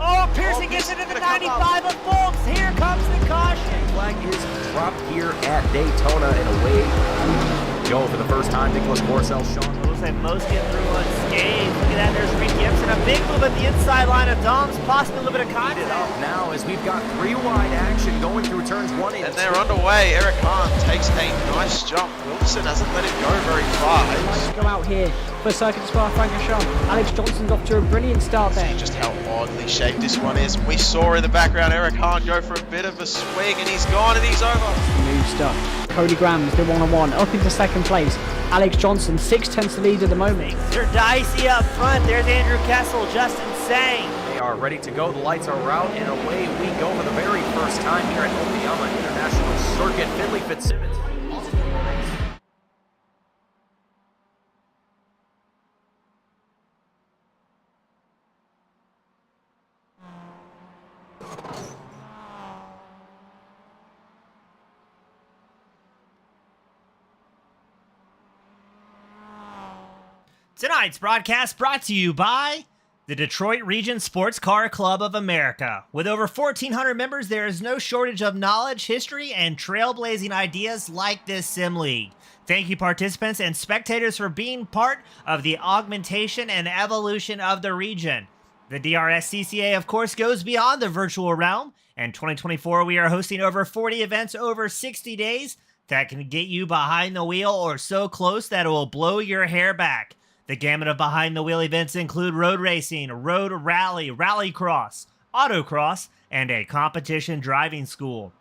Oh, Pearson gets into the 95 of Folks. Here comes the caution. Flag is dropped here at Daytona, and away go for the first time. Nicholas Morcel, Sean. Looks like most get through unscathed. Look at that, there's Reed Gibson. A big move at the inside line of Dom's, possibly a little bit of contact. Now, as we've got three wide action going through turns 1 and 2. And they're underway. Eric Hahn takes a nice jump. Wilson hasn't let him go very far. Go out here for Circuit Spa Francorchamps. Alex Johnson's off to a brilliant start there. Just how oddly shaped this one is. We saw in the background Eric Hahn go for a bit of a swing, and he's gone and he's over. New stuff. Cody Graham's the one-on-one up into second place. Alex Johnson 6/10 lead at the moment. They're dicey up front. There's Andrew Kessel, Justin Sang. They are ready to go. The lights are out, and away we go for the very first time here at Okayama International Circuit. Finley Fitzsimmons. Tonight's broadcast brought to you by the Detroit Region Sports Car Club of America. With over 1,400 members, there is no shortage of knowledge, history, and trailblazing ideas like this Sim League. Thank you, participants and spectators, for being part of the augmentation and evolution of the region. The DRSCCA, of course, goes beyond the virtual realm. In 2024, we are hosting over 40 events over 60 days that can get you behind the wheel or so close that it will blow your hair back. The gamut of behind-the-wheel events include road racing, road rally, rallycross, autocross, and a competition driving school.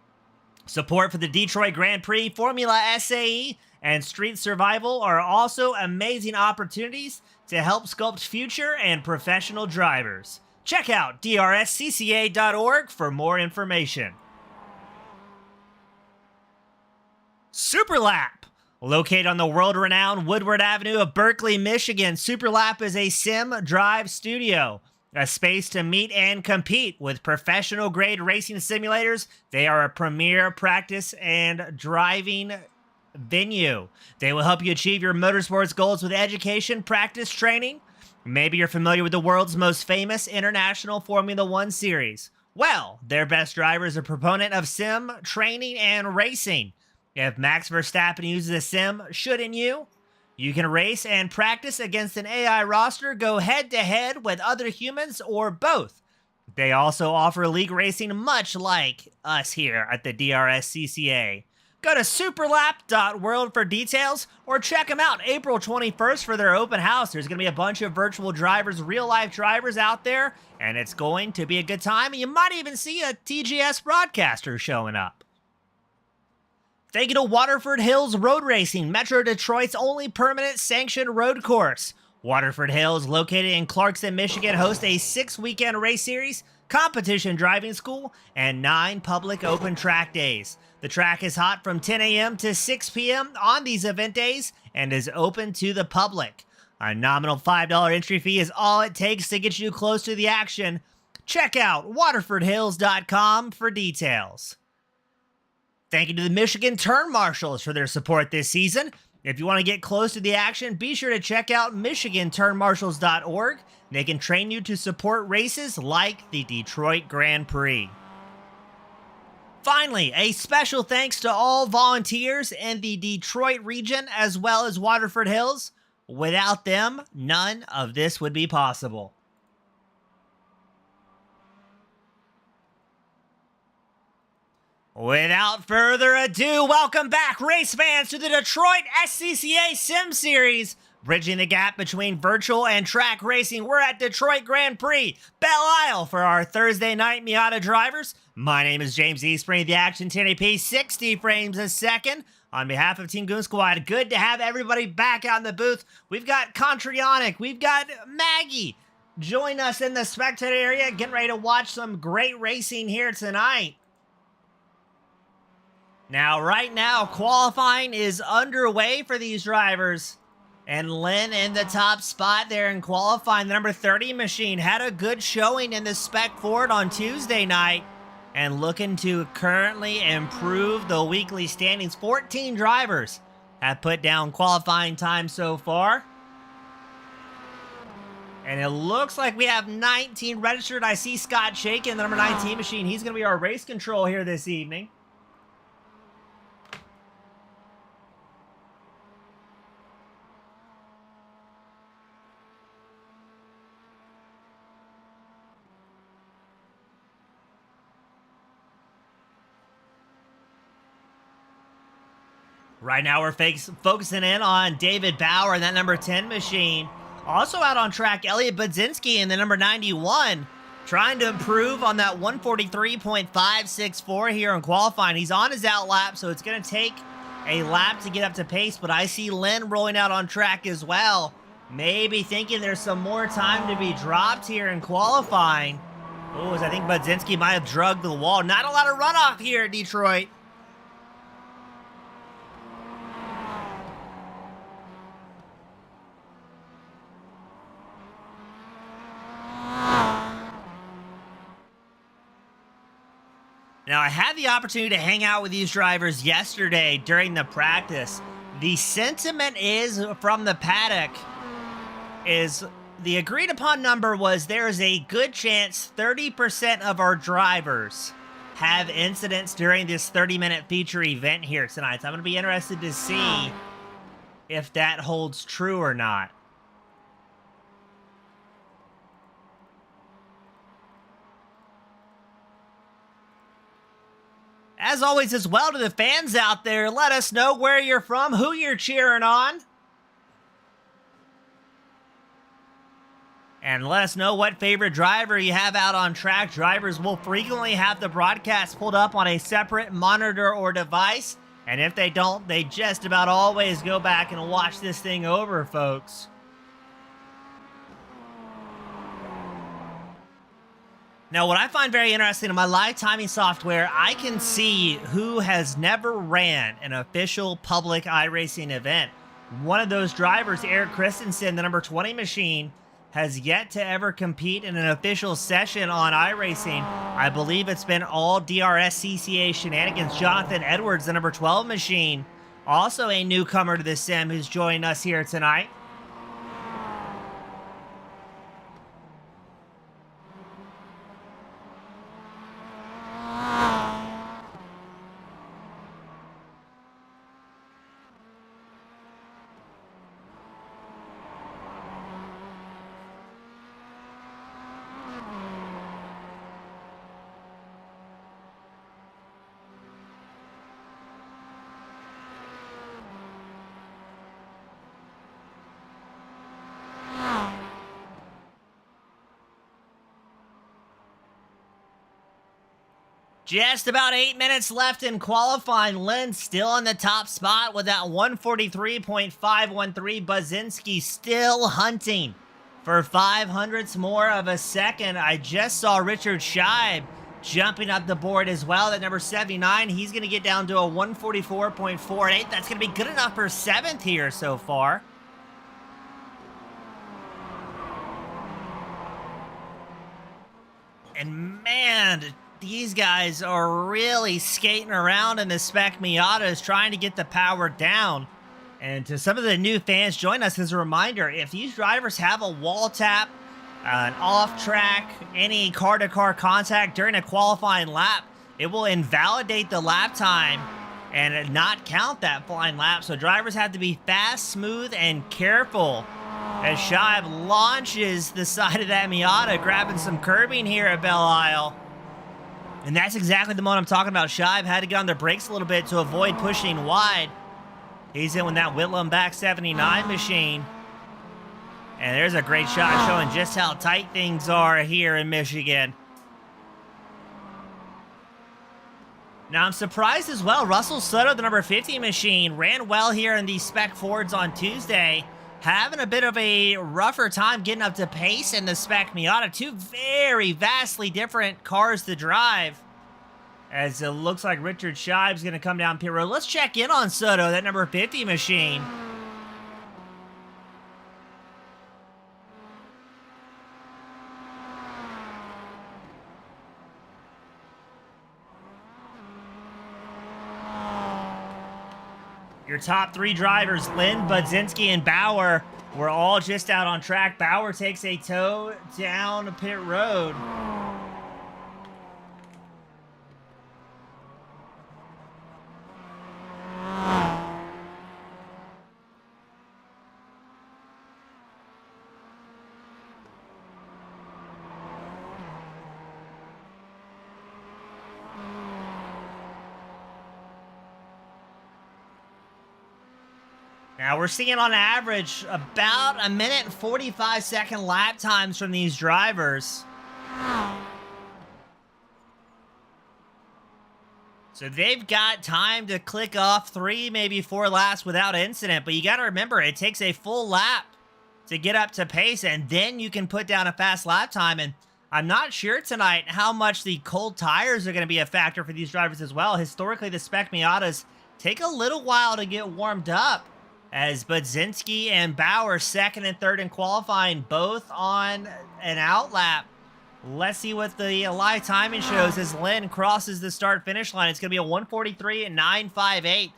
Support for the Detroit Grand Prix, Formula SAE, and Street Survival are also amazing opportunities to help sculpt future and professional drivers. Check out DRSCCA.org for more information. Superlap. Located on the world-renowned Woodward Avenue of Berkeley, Michigan, Superlap is a sim drive studio, a space to meet and compete with professional-grade racing simulators. They are a premier practice and driving venue. They will help you achieve your motorsports goals with education, practice, training. Maybe you're familiar with the world's most famous international Formula One series. Well, their best driver is a proponent of sim training and racing. If Max Verstappen uses a sim, shouldn't you? You can race and practice against an AI roster, go head-to-head with other humans, or both. They also offer league racing much like us here at the DRSCCA. Go to superlap.world for details, or check them out April 21st for their open house. There's going to be a bunch of virtual drivers, real-life drivers out there, and it's going to be a good time. And you might even see a TGS broadcaster showing up. Thank you to Waterford Hills Road Racing, Metro Detroit's only permanent sanctioned road course. Waterford Hills, located in Clarkson, Michigan, hosts a 6-weekend race series, competition driving school, and 9 public open track days. The track is hot from 10 a.m. to 6 p.m. on these event days and is open to the public. A nominal $5 entry fee is all it takes to get you close to the action. Check out waterfordhills.com for details. Thank you to the Michigan Turn Marshals for their support this season. If you want to get close to the action, be sure to check out MichiganTurnMarshals.org. They can train you to support races like the Detroit Grand Prix. Finally, a special thanks to all volunteers in the Detroit region as well as Waterford Hills. Without them, none of this would be possible. Without further ado, welcome back, race fans, to the Detroit SCCA Sim Series. Bridging the gap between virtual and track racing, we're at Detroit Grand Prix, Belle Isle for our Thursday night Miata drivers. My name is James Eastspring, the Action 1080p, 60 frames a second. On behalf of Team Goon Squad, good to have everybody back out in the booth. We've got Contrionic, we've got Maggie. Join us in the spectator area, getting ready to watch some great racing here tonight. Now, right now, qualifying is underway for these drivers. And Lynn in the top spot there in qualifying. The number 30 machine had a good showing in the Spec Ford on Tuesday night. And looking to currently improve the weekly standings. 14 drivers have put down qualifying time so far. And it looks like we have 19 registered. I see Scott shaking the number 19 machine. He's going to be our race control here this evening. Right now we're focusing in on David Bauer and that number 10 machine. Also out on track, Elliot Budzinski in the number 91, trying to improve on that 143.564 here in qualifying. He's on his out lap, so it's going to take a lap to get up to pace, but I see Lynn rolling out on track as well. Maybe thinking there's some more time to be dropped here in qualifying. Oh, I think Budzinski might have drugged the wall. Not a lot of runoff here at Detroit. Now, I had the opportunity to hang out with these drivers yesterday during the practice. The sentiment is from the paddock is the agreed upon number was there is a good chance 30% of our drivers have incidents during this 30-minute feature event here tonight. So I'm going to be interested to see if that holds true or not. As always, as well, to the fans out there, let us know where you're from, who you're cheering on. And let us know what favorite driver you have out on track. Drivers will frequently have the broadcast pulled up on a separate monitor or device. And if they don't, they just about always go back and watch this thing over, folks. Now, what I find very interesting in my live timing software, I can see who has never ran an official public iRacing event. One of those drivers, Eric Christensen, the number 20 machine, has yet to ever compete in an official session on iRacing. I believe it's been all DRSCCA shenanigans. Jonathan Edwards, the number 12 machine, also a newcomer to the sim who's joined us here tonight. Just about 8 minutes left in qualifying. Lynn still in the top spot with that 143.513. Budzinski still hunting for 500ths more of a second. I just saw Richard Scheib jumping up the board as well. That number 79, he's going to get down to a 144.48. That's going to be good enough for 7th here so far. And man, these guys are really skating around in the spec Miatas trying to get the power down. And to some of the new fans join us, as a reminder, if these drivers have a wall tap, an off track, any car-to-car contact during a qualifying lap, it will invalidate the lap time and not count that flying lap. So drivers have to be fast, smooth, and careful as Scheib launches the side of that Miata, grabbing some curbing here at Belle Isle. And that's exactly the moment I'm talking about. Scheib had to get on their brakes a little bit to avoid pushing wide. He's in with that Whitlam back 79 machine. And there's a great shot showing just how tight things are here in Michigan. Now, I'm surprised as well. Russell Soto, the number 50 machine, ran well here in these spec Fords on Tuesday. Having a bit of a rougher time getting up to pace in the spec Miata. Two very vastly different cars to drive. As it looks like Richard Scheib's going to come down pit road. Let's check in on Soto, that number 50 machine. Your top 3 drivers, Lynn, Budzinski, and Bauer, were all just out on track. Bauer takes a tow down pit road. Now, we're seeing on average about a minute and 45-second lap times from these drivers. So they've got time to click off 3, maybe 4 laps without incident. But you got to remember, it takes a full lap to get up to pace, and then you can put down a fast lap time. And I'm not sure tonight how much the cold tires are going to be a factor for these drivers as well. Historically, the Spec Miatas take a little while to get warmed up, as Budzinski and Bauer, 2nd and 3rd in qualifying, both on an out lap. Let's see what the live timing shows as Lynn crosses the start-finish line. It's going to be a 1:43.958.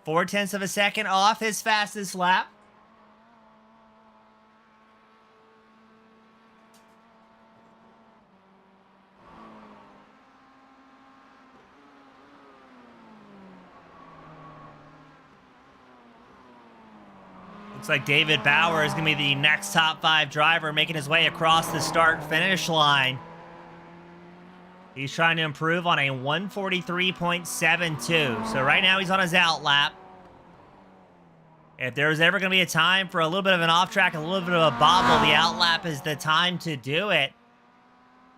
0.4 of a second off his fastest lap. Looks like David Bauer is going to be the next top 5 driver making his way across the start-finish line. He's trying to improve on a 1:43.72. So right now he's on his out lap. If there's ever going to be a time for a little bit of an off-track, a little bit of a bobble, the out lap is the time to do it.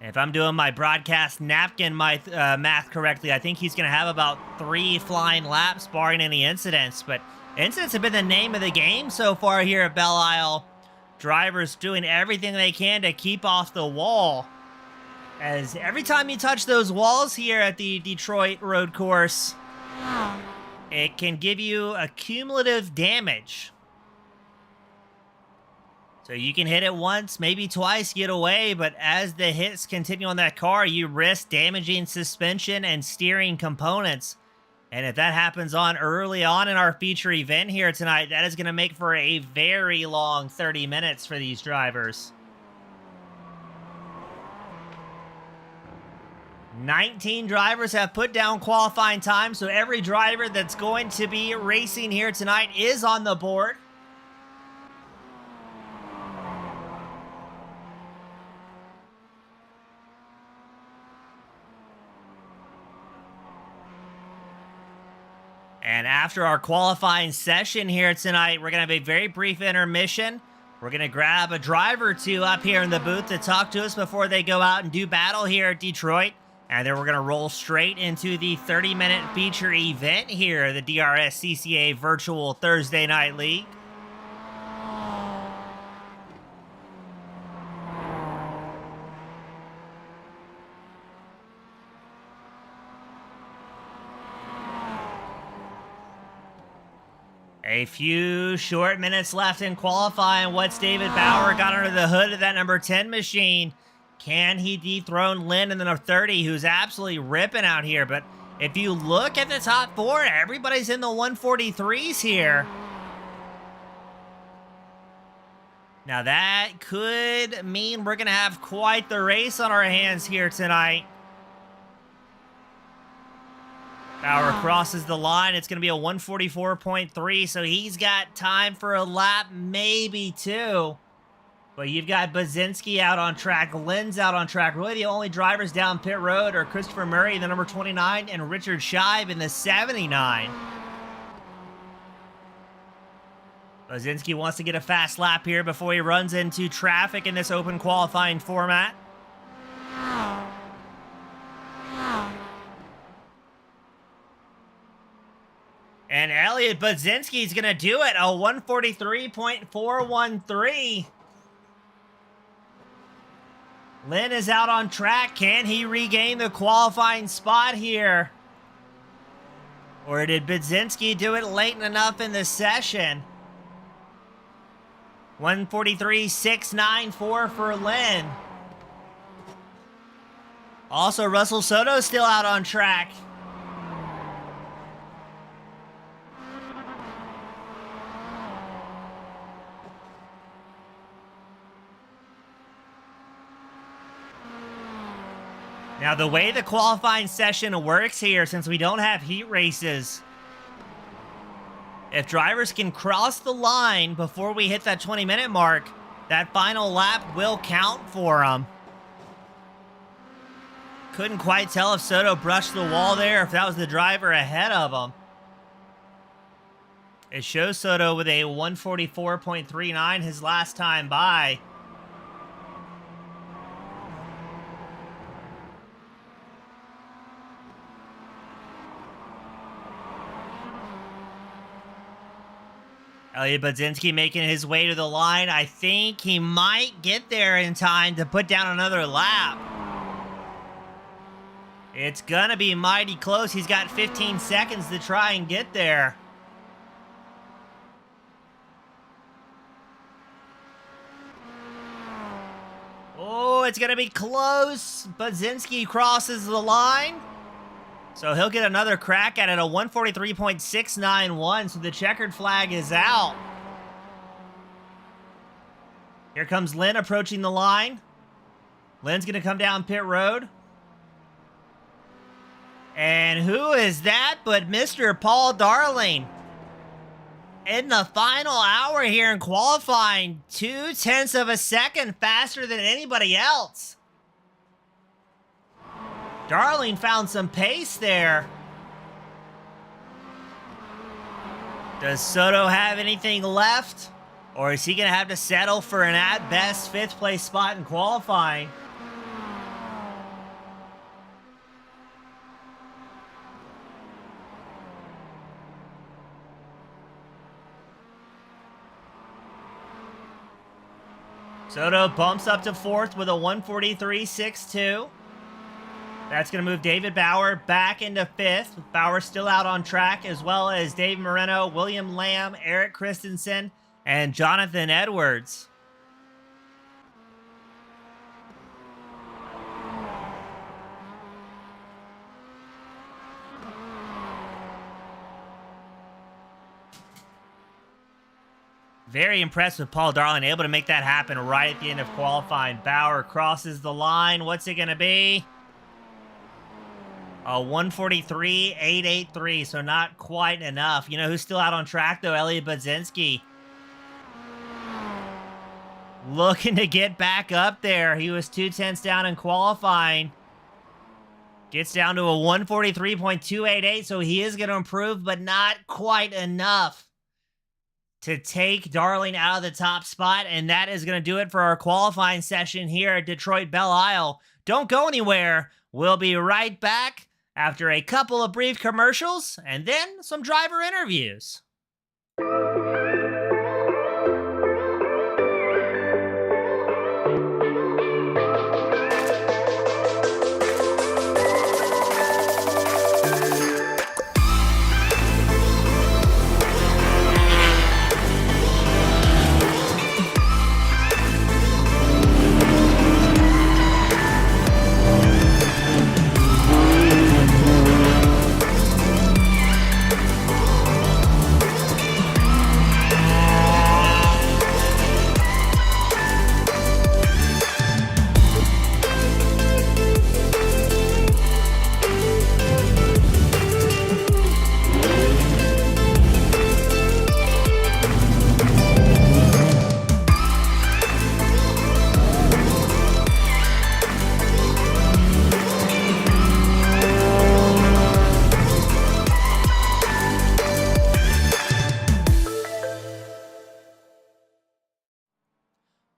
If I'm doing my broadcast napkin math correctly, I think he's going to have about 3 flying laps barring any incidents. But incidents have been the name of the game so far here at Belle Isle. Drivers doing everything they can to keep off the wall, as every time you touch those walls here at the Detroit road course, it can give you a cumulative damage. So you can hit it once, maybe twice, get away, but as the hits continue on that car, you risk damaging suspension and steering components. And if that happens on early on in our feature event here tonight, that is going to make for a very long 30 minutes for these drivers. 19 drivers have put down qualifying time, so every driver that's going to be racing here tonight is on the board. And after our qualifying session here tonight, we're going to have a very brief intermission. We're going to grab a driver or 2 up here in the booth to talk to us before they go out and do battle here at Detroit. And then we're going to roll straight into the 30-minute feature event here, the DRSCCA Virtual Thursday Night League. A few short minutes left in qualifying. What's David Bauer got under the hood of that number 10 machine? Can he dethrone Lynn in the number 30, who's absolutely ripping out here? But if you look at the top 4, everybody's in the 143s here. Now that could mean we're going to have quite the race on our hands here tonight. Bauer crosses the line. It's going to be a 144.3, so he's got time for a lap, maybe 2. But you've got Budzinski out on track, Lynn's out on track. Really the only drivers down pit road are Christopher Murray in the number 29 and Richard Scheib in the 79. Budzinski wants to get a fast lap here before he runs into traffic in this open qualifying format. And Elliot Budzinski's going to do it, a 143.413. Lynn is out on track. Can he regain the qualifying spot here? Or did Budzinski do it late enough in the session? 143.694 for Lynn. Also, Russell Soto's still out on track. Now, the way the qualifying session works here, since we don't have heat races, if drivers can cross the line before we hit that 20-minute mark, that final lap will count for them. Couldn't quite tell if Soto brushed the wall there, if that was the driver ahead of him. It shows Soto with a 144.39 his last time by. Elliot Budzinski making his way to the line. I think he might get there in time to put down another lap. It's gonna be mighty close. He's got 15 seconds to try and get there. Oh, it's gonna be close. Budzinski crosses the line. So he'll get another crack at it, a 143.691, so the checkered flag is out. Here comes Lynn approaching the line. Lynn's gonna come down pit road. And who is that but Mr. Paul Darling? In the final hour here in qualifying, 0.2 of a second faster than anybody else. Darling found some pace there. Does Soto have anything left? Or is he going to have to settle for an at-best 5th place spot in qualifying? Soto bumps up to 4th with a 143.62. That's going to move David Bauer back into 5th. Bauer still out on track, as well as Dave Moreno, William Lamb, Eric Christensen, and Jonathan Edwards. Very impressed with Paul Darling, able to make that happen right at the end of qualifying. Bauer crosses the line. What's it going to be? A 143.883, so not quite enough. You know who's still out on track, though? Elliot Budzinski. Looking to get back up there. He was 0.2 down in qualifying. Gets down to a 143.288, so he is going to improve, but not quite enough to take Darling out of the top spot, and that is going to do it for our qualifying session here at Detroit Belle Isle. Don't go anywhere. We'll be right back after a couple of brief commercials and then some driver interviews.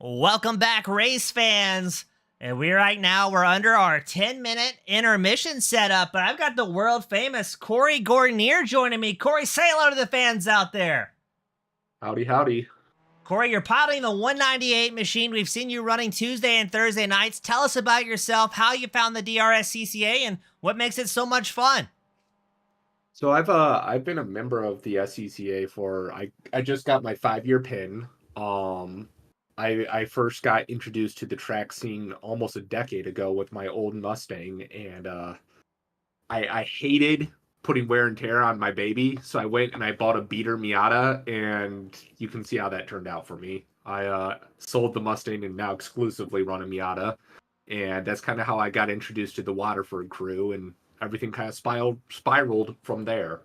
Welcome back, race fans. And we're under our 10-minute intermission setup, but I've got the world-famous Corey Gordonier joining me. Corey, say hello to the fans out there. Howdy, howdy. Corey, you're piloting the 198 machine. We've seen you running Tuesday and Thursday nights. Tell us about yourself, how you found the DRSCCA, and what makes it so much fun. So I've been a member of the SCCA for I just got my 5-year pin. I first got introduced to the track scene almost a decade ago with my old Mustang, and I hated putting wear and tear on my baby, so I went and I bought a beater Miata, and you can see how that turned out for me. I sold the Mustang and now exclusively run a Miata, And that's kind of how I got introduced to the Waterford crew, and everything kind of spiraled from there.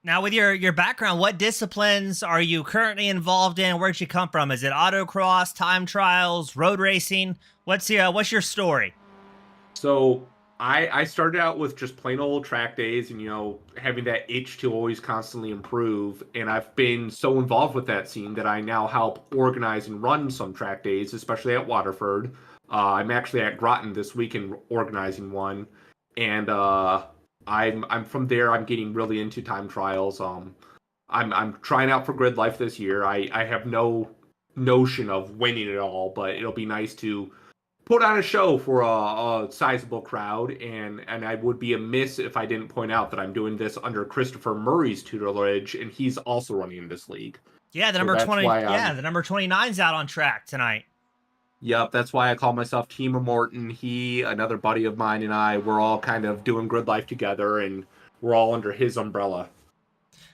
Now, with your background, what disciplines are you currently involved in? Where'd you come from? Is it autocross, time trials, road racing? What's your story? So I started out with just plain old track days, and having that itch to always constantly improve. And I've been so involved with that scene that I now help organize and run some track days, especially at Waterford. I'm actually at Groton this weekend organizing one, and I'm from there. I'm getting really into time trials. I'm trying out for Grid Life this year. I have no notion of winning it all, but it'll be nice to put on a show for a sizable crowd, and I would be amiss if I didn't point out that I'm doing this under Christopher Murray's tutelage, and he's also running in this league. Yeah, the number 20. Yeah, the number 29's out on track tonight. Yep, that's why I call myself Team of Morton. He, another buddy of mine, and I, we're all kind of doing Grid Life together, and we're all under his umbrella.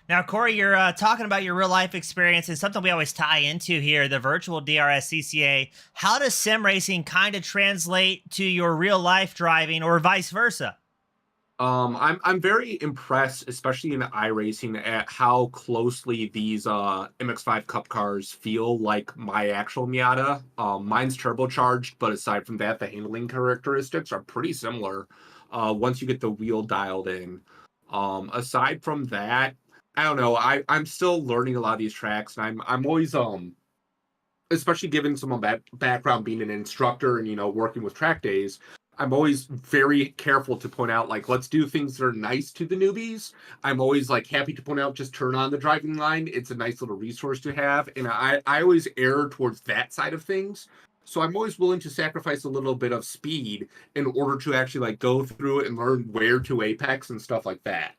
Now, Corey, you're talking about your real life experience, and something we always tie into here, the virtual DRSCCA. How does sim racing kind of translate to your real life driving, or vice versa? I'm very impressed, especially in iRacing, at how closely these MX-5 Cup cars feel like my actual Miata. Mine's turbocharged, but aside from that, the handling characteristics are pretty similar once you get the wheel dialed in. Aside from that, I don't know. I'm still learning a lot of these tracks, and I'm always especially given some of that background being an instructor and working with track days. I'm always very careful to point out, like, let's do things that are nice to the newbies. I'm always happy to point out, just turn on the driving line. It's a nice little resource to have. And I always err towards that side of things. So I'm always willing to sacrifice a little bit of speed in order to actually go through it and learn where to apex and stuff like that.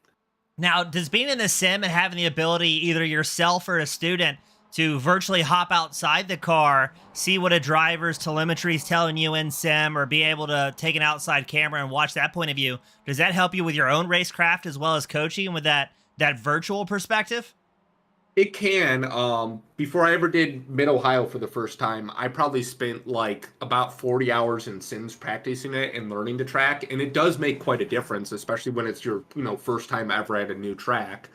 Now, does being in the sim and having the ability, either yourself or a student, to virtually hop outside the car, see what a driver's telemetry is telling you in sim, or be able to take an outside camera and watch that point of view, does that help you with your own racecraft as well as coaching with that virtual perspective? It can. Before I ever did Mid-Ohio for the first time, I probably spent about 40 hours in sims practicing it and learning the track, and it does make quite a difference, especially when it's your first time ever at a new track.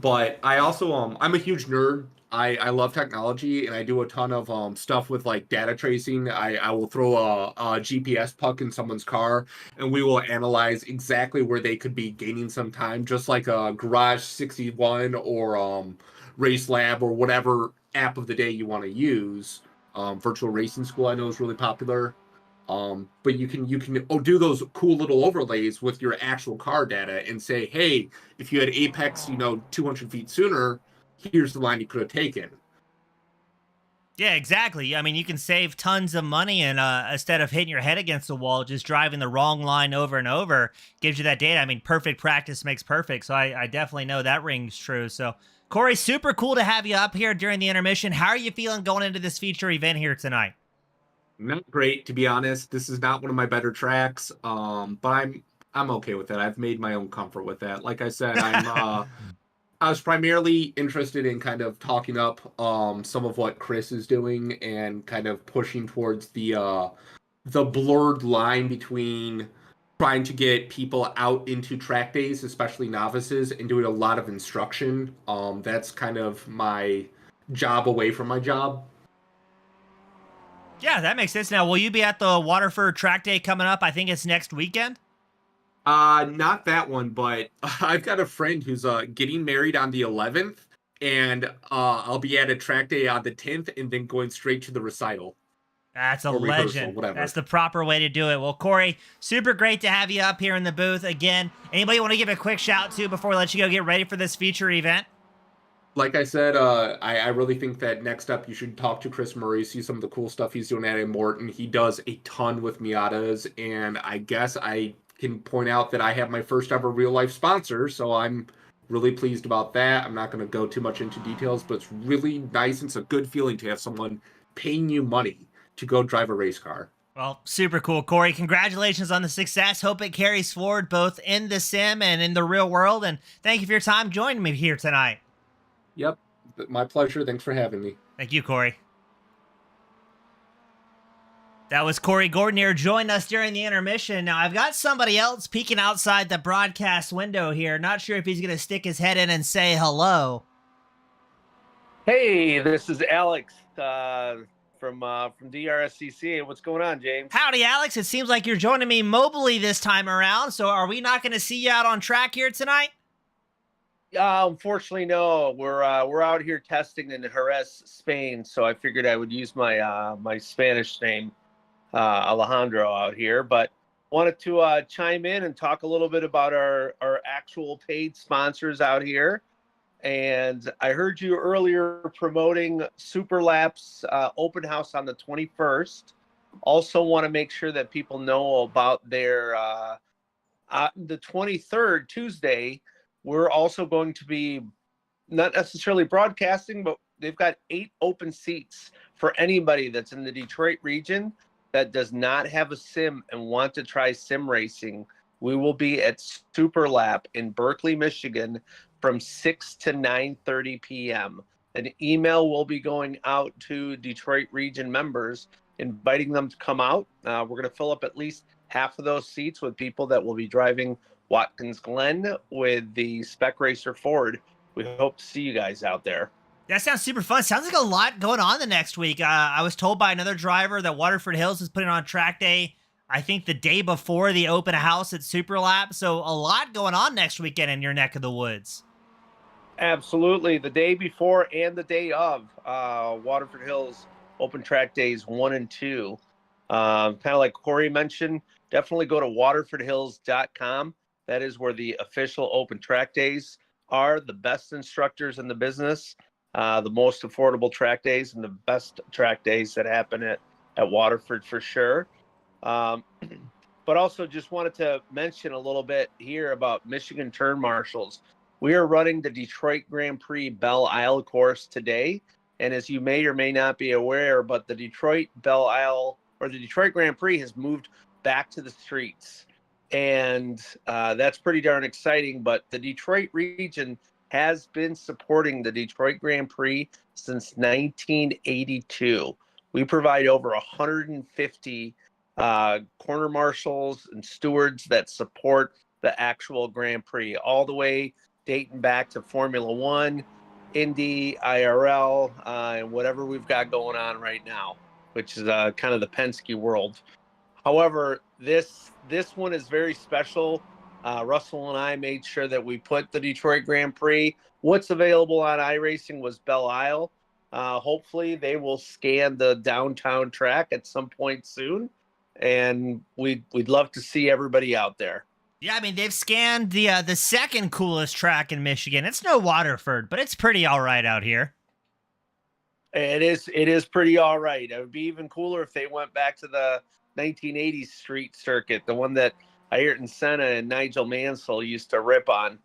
But I also I'm a huge nerd. I love technology, and I do a ton of stuff with data tracing. I will throw a GPS puck in someone's car, and we will analyze exactly where they could be gaining some time, just like a Garage 61 or Race Lab or whatever app of the day you want to use. Virtual Racing School I know is really popular. But you can do those cool little overlays with your actual car data and say, hey, if you had apex 200 feet sooner, here's the line you could have taken. Yeah, exactly. I mean, you can save tons of money, and instead of hitting your head against the wall, just driving the wrong line over and over gives you that data. I mean, perfect practice makes perfect. So I definitely know that rings true. So Corey, super cool to have you up here during the intermission. How are you feeling going into this feature event here tonight? Not great, to be honest. This is not one of my better tracks, but I'm okay with it. I've made my own comfort with that. Like I said, I was primarily interested in kind of talking up some of what Chris is doing and kind of pushing towards the blurred line between trying to get people out into track days, especially novices, and doing a lot of instruction. That's kind of my job away from my job. Yeah, that makes sense. Now, will you be at the Waterford track day coming up? I think it's next weekend. Not that one, but I've got a friend who's getting married on the 11th, and I'll be at a track day on the 10th, and then going straight to the recital. That's a rehearsal, legend. That's the proper way to do it. Well, Corey, super great to have you up here in the booth again. Anybody want to give a quick shout to before we let you go get ready for this feature event? Like I said, I really think that next up you should talk to Chris Murray, see some of the cool stuff he's doing at Morton. He does a ton with Miatas, and I guess I can point out that I have my first ever real life sponsor, so I'm really pleased about that. I'm not going to go too much into details, but it's really nice. It's a good feeling to have someone paying you money to go drive a race car. Well, super cool, Corey. Congratulations on the success. Hope it carries forward both in the sim and in the real world, and thank you for your time joining me here tonight. Yep, my pleasure. Thanks for having me. Thank you, Corey. That was Corey Gordon here, joined us during the intermission. Now, I've got somebody else peeking outside the broadcast window here. Not sure if he's going to stick his head in and say hello. Hey, this is Alex from DRSCCA. What's going on, James? Howdy, Alex. It seems like you're joining me mobily this time around, so are we not going to see you out on track here tonight? Unfortunately, no. We're out here testing in Jerez, Spain, so I figured I would use my my Spanish name, Alejandro, out here. But wanted to chime in and talk a little bit about our actual paid sponsors out here. And I heard you earlier promoting Super Laps open house on the 21st. Also want to make sure that people know about their the 23rd, Tuesday. We're also going to be not necessarily broadcasting, but they've got 8 open seats for anybody that's in the Detroit region that does not have a sim and want to try sim racing. We will be at Super Lap in Berkeley, Michigan from 6 to 9:30 p.m. An email will be going out to Detroit region members, inviting them to come out. We're going to fill up at least half of those seats with people that will be driving Watkins Glen with the Spec Racer Ford. We hope to see you guys out there. That sounds super fun. Sounds like a lot going on the next week. I was told by another driver that Waterford Hills is putting on track day, I think the day before the open house at Super Lap. So a lot going on next weekend in your neck of the woods. Absolutely. The day before and the day of Waterford Hills open track days 1 and 2. Kind of like Corey mentioned, definitely go to waterfordhills.com. That is where the official open track days are. The best instructors in the business, the most affordable track days, and the best track days that happen at Waterford for sure. But also just wanted to mention a little bit here about Michigan Turn Marshals. We are running the Detroit Grand Prix Belle Isle course today. And as you may or may not be aware, but the Detroit Belle Isle or the Detroit Grand Prix has moved back to the streets. And that's pretty darn exciting. But the Detroit region has been supporting the Detroit Grand Prix since 1982. We provide over 150 corner marshals and stewards that support the actual Grand Prix, all the way dating back to Formula One, Indy, IRL, and whatever we've got going on right now, which is kind of the Penske world. However, this one is very special. Russell and I made sure that we put the Detroit Grand Prix. What's available on iRacing was Belle Isle. Hopefully they will scan the downtown track at some point soon, and we'd love to see everybody out there. Yeah, I mean, they've scanned the second coolest track in Michigan. It's no Waterford, but it's pretty all right out here. It is pretty all right. It would be even cooler if they went back to the 1980s street circuit, the one that Ayrton Senna and Nigel Mansell used to rip on.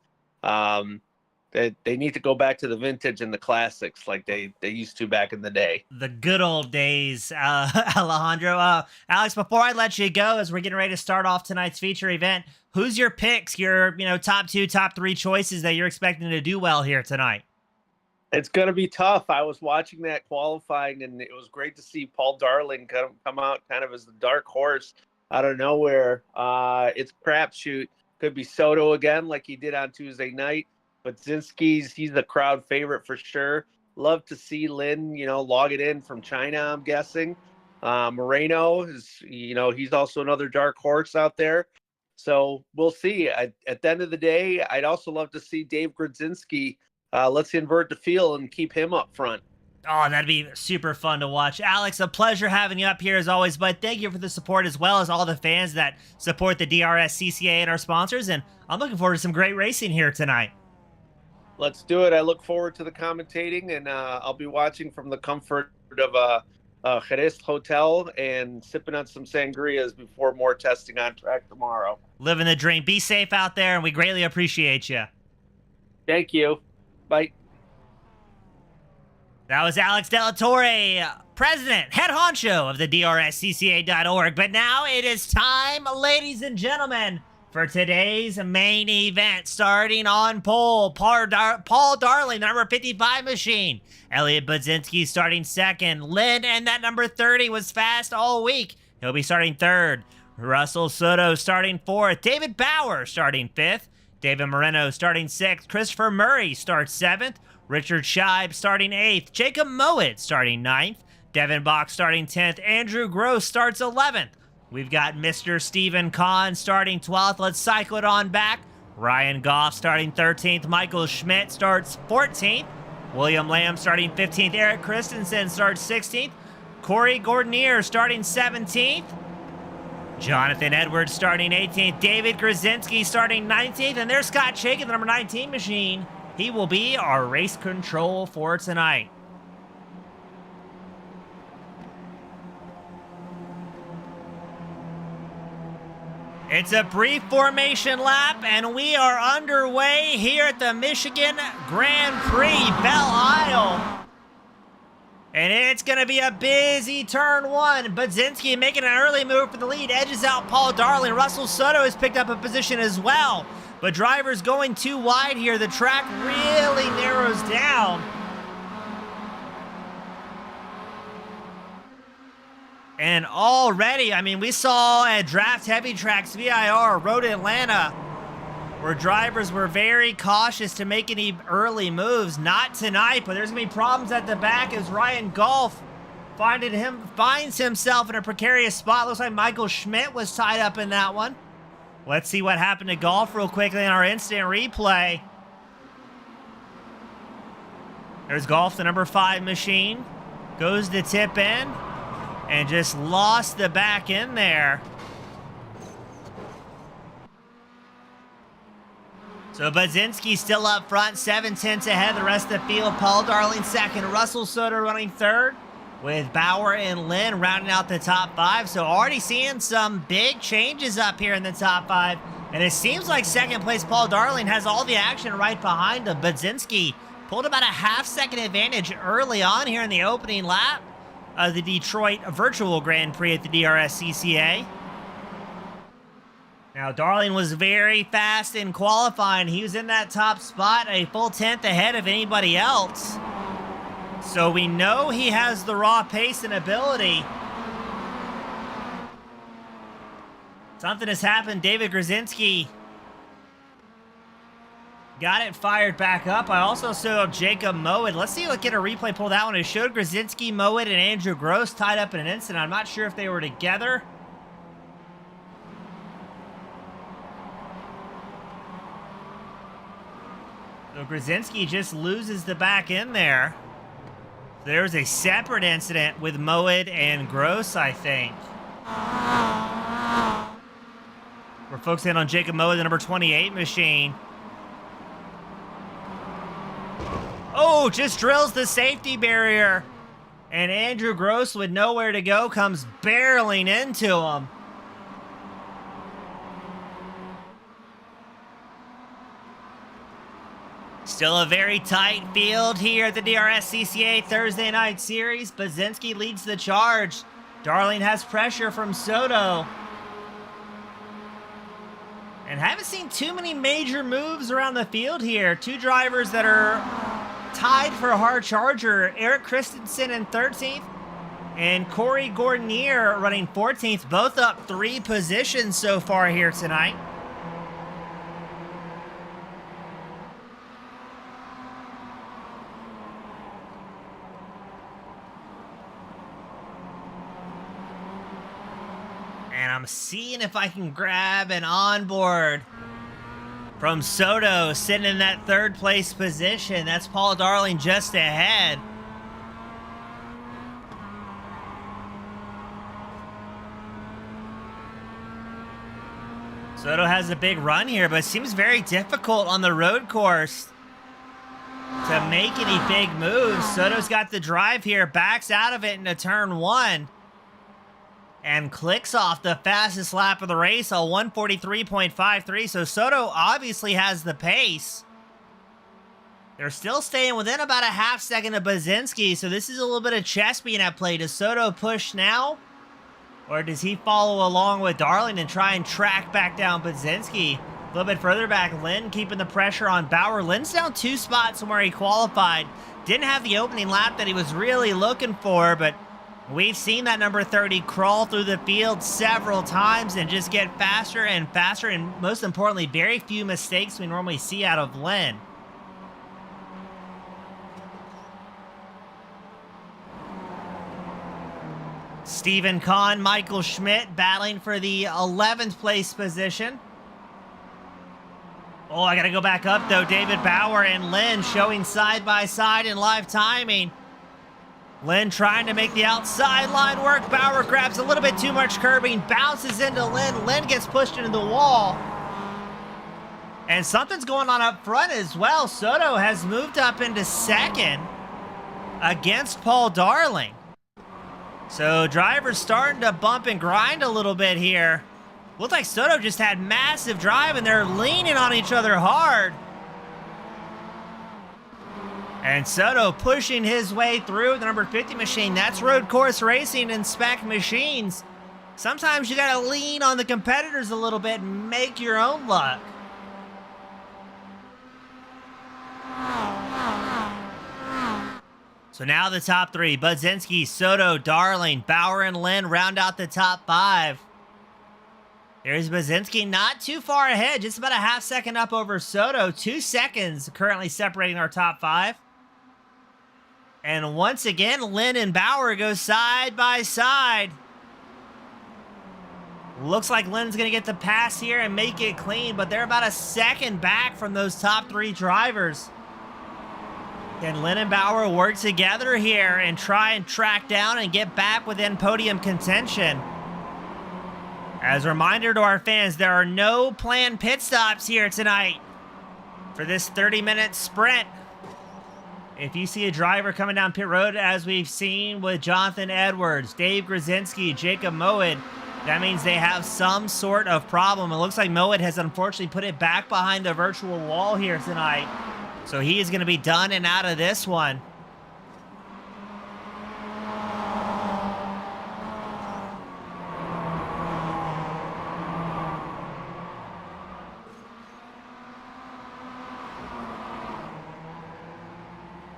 They need to go back to the vintage and the classics like they used to back in the day. The good old days, Alejandro. Alex, before I let you go, as we're getting ready to start off tonight's feature event, who's your picks, your top 2, top 3 choices that you're expecting to do well here tonight? It's going to be tough. I was watching that qualifying, and it was great to see Paul Darling come out kind of as the dark horse out of nowhere. It's crapshoot. Could be Soto again like he did on Tuesday night. But Zinski's, he's the crowd favorite for sure. Love to see Lin, log it in from China, I'm guessing. Moreno is, he's also another dark horse out there. So we'll see. At the end of the day, I'd also love to see Dave Grodzinski. Let's invert the field and keep him up front. Oh, that'd be super fun to watch. Alex, a pleasure having you up here as always, bud. Thank you for the support as well as all the fans that support the DRSCCA and our sponsors. And I'm looking forward to some great racing here tonight. Let's do it. I look forward to the commentating, and I'll be watching from the comfort of a Jerez hotel and sipping on some sangrias before more testing on track tomorrow. Living the dream. Be safe out there, and we greatly appreciate you. Thank you. Bye. That was Alex Delatorre, president, head honcho of the DRSCCA.org. But now it is time, ladies and gentlemen, for today's main event. Starting on pole, Paul Darling, the number 55 machine. Elliot Budzinski starting second. Lynn and that number 30 was fast all week. He'll be starting 3rd. Russell Soto starting 4th. David Bauer starting 5th. David Moreno starting 6th. Christopher Murray starts 7th. Richard Scheib starting 8th. Jacob Mowat starting 9th. Devin Bach starting 10th. Andrew Gross starts 11th. We've got Mr. Stephen Kahn starting 12th. Let's cycle it on back. Ryan Goff starting 13th. Michael Schmidt starts 14th. William Lamb starting 15th. Eric Christensen starts 16th. Corey Gordonier starting 17th. Jonathan Edwards starting 18th. David Grzinski starting 19th. And there's Scott Chaikin, the number 19 machine. He will be our race control for tonight. It's a brief formation lap, and we are underway here at the Michigan Grand Prix, Belle Isle. And it's going to be a busy turn 1. Budzinski making an early move for the lead. Edges out Paul Darling. Russell Soto has picked up a position as well. But drivers going too wide here. The track really narrows down. And already, I mean, we saw at Draft Heavy Tracks VIR, Road Atlanta, where drivers were very cautious to make any early moves. Not tonight, but there's going to be problems at the back as Ryan Golf finds himself in a precarious spot. Looks like Michael Schmidt was tied up in that one. Let's see what happened to Golf real quickly in our instant replay. There's Golf, the number 5 machine. Goes to tip in. And just lost the back end there. So Budzinski still up front, 7/10 ahead of the rest of the field. Paul Darling 2nd. Russell Soto running 3rd, with Bauer and Lynn rounding out the top 5. So already seeing some big changes up here in the top 5. And it seems like 2nd place Paul Darling has all the action right behind him. Budzinski pulled about a half-second advantage early on here in the opening lap of the Detroit Virtual Grand Prix at the DRSCCA. Now, Darling was very fast in qualifying. He was in that top spot, a full 10th ahead of anybody else. So we know he has the raw pace and ability. Something has happened. David Grzinski got it fired back up. I also saw Jacob Mowat. Let's see, get a replay pull that one. It showed Grzinski, Mowat, and Andrew Gross tied up in an incident. I'm not sure if they were together. So Grzinski just loses the back end there. There was a separate incident with Mowat and Gross, I think. We're focusing on Jacob Mowat, the number 28 machine. Oh, just drills the safety barrier. And Andrew Gross, with nowhere to go, comes barreling into him. Still a very tight field here at the DRSCCA Thursday Night Series. Budzinski leads the charge. Darling has pressure from Soto. And haven't seen too many major moves around the field here. 2 drivers that are tied for a hard charger. Eric Christensen in 13th and Corey Gordonier running 14th. Both up 3 positions so far here tonight. And I'm seeing if I can grab an onboard from Soto, sitting in that 3rd place position. That's Paul Darling just ahead. Soto has a big run here, but it seems very difficult on the road course to make any big moves. Soto's got the drive here, backs out of it into turn 1. And clicks off the fastest lap of the race, a 1:43.53. So Soto obviously has the pace. They're still staying within about a half second of Budzinski, so this is a little bit of chess being at play. Does Soto push now? Or does he follow along with Darling and try and track back down Budzinski? A little bit further back, Lynn keeping the pressure on Bauer. Lynn's down 2 spots from where he qualified. Didn't have the opening lap that he was really looking for, but We've seen that number 30 crawl through the field several times and just get faster and faster, and most importantly, very few mistakes we normally see out of Lynn. Stephen Kahn, Michael Schmidt battling for the 11th place position. Oh, I gotta go back up though. David Bauer and Lynn showing side by side in live timing. Lynn trying to make the outside line work. Bauer grabs a little bit too much curbing, bounces into Lynn. Lynn gets pushed into the wall. And something's going on up front as well. Soto has moved up into second against Paul Darling. So drivers starting to bump and grind a little bit here. Looks like Soto just had massive drive and they're leaning on each other hard. And Soto pushing his way through the number 50 machine. That's road course racing and spec machines. Sometimes you gotta lean on the competitors a little bit and make your own luck. So now the top three: Budzinski, Soto, Darling, Bauer, and Lynn round out the top five. There's Budzinski not too far ahead, just about a half second up over Soto. 2 seconds currently separating our top five. And once again, Lynn and Bauer go side by side. Looks like Lynn's going to get the pass here and make it clean, but they're about a second back from those top three drivers. Can Lynn and Bauer work together here and try and track down and get back within podium contention? As a reminder to our fans, there are no planned pit stops here tonight for this 30-minute sprint. If you see a driver coming down pit road, as we've seen with Jonathan Edwards, Dave Grzinski, Jacob Mowat, that means they have some sort of problem. It looks like Mowat has unfortunately put it back behind the virtual wall here tonight. So he is going to be done and out of this one.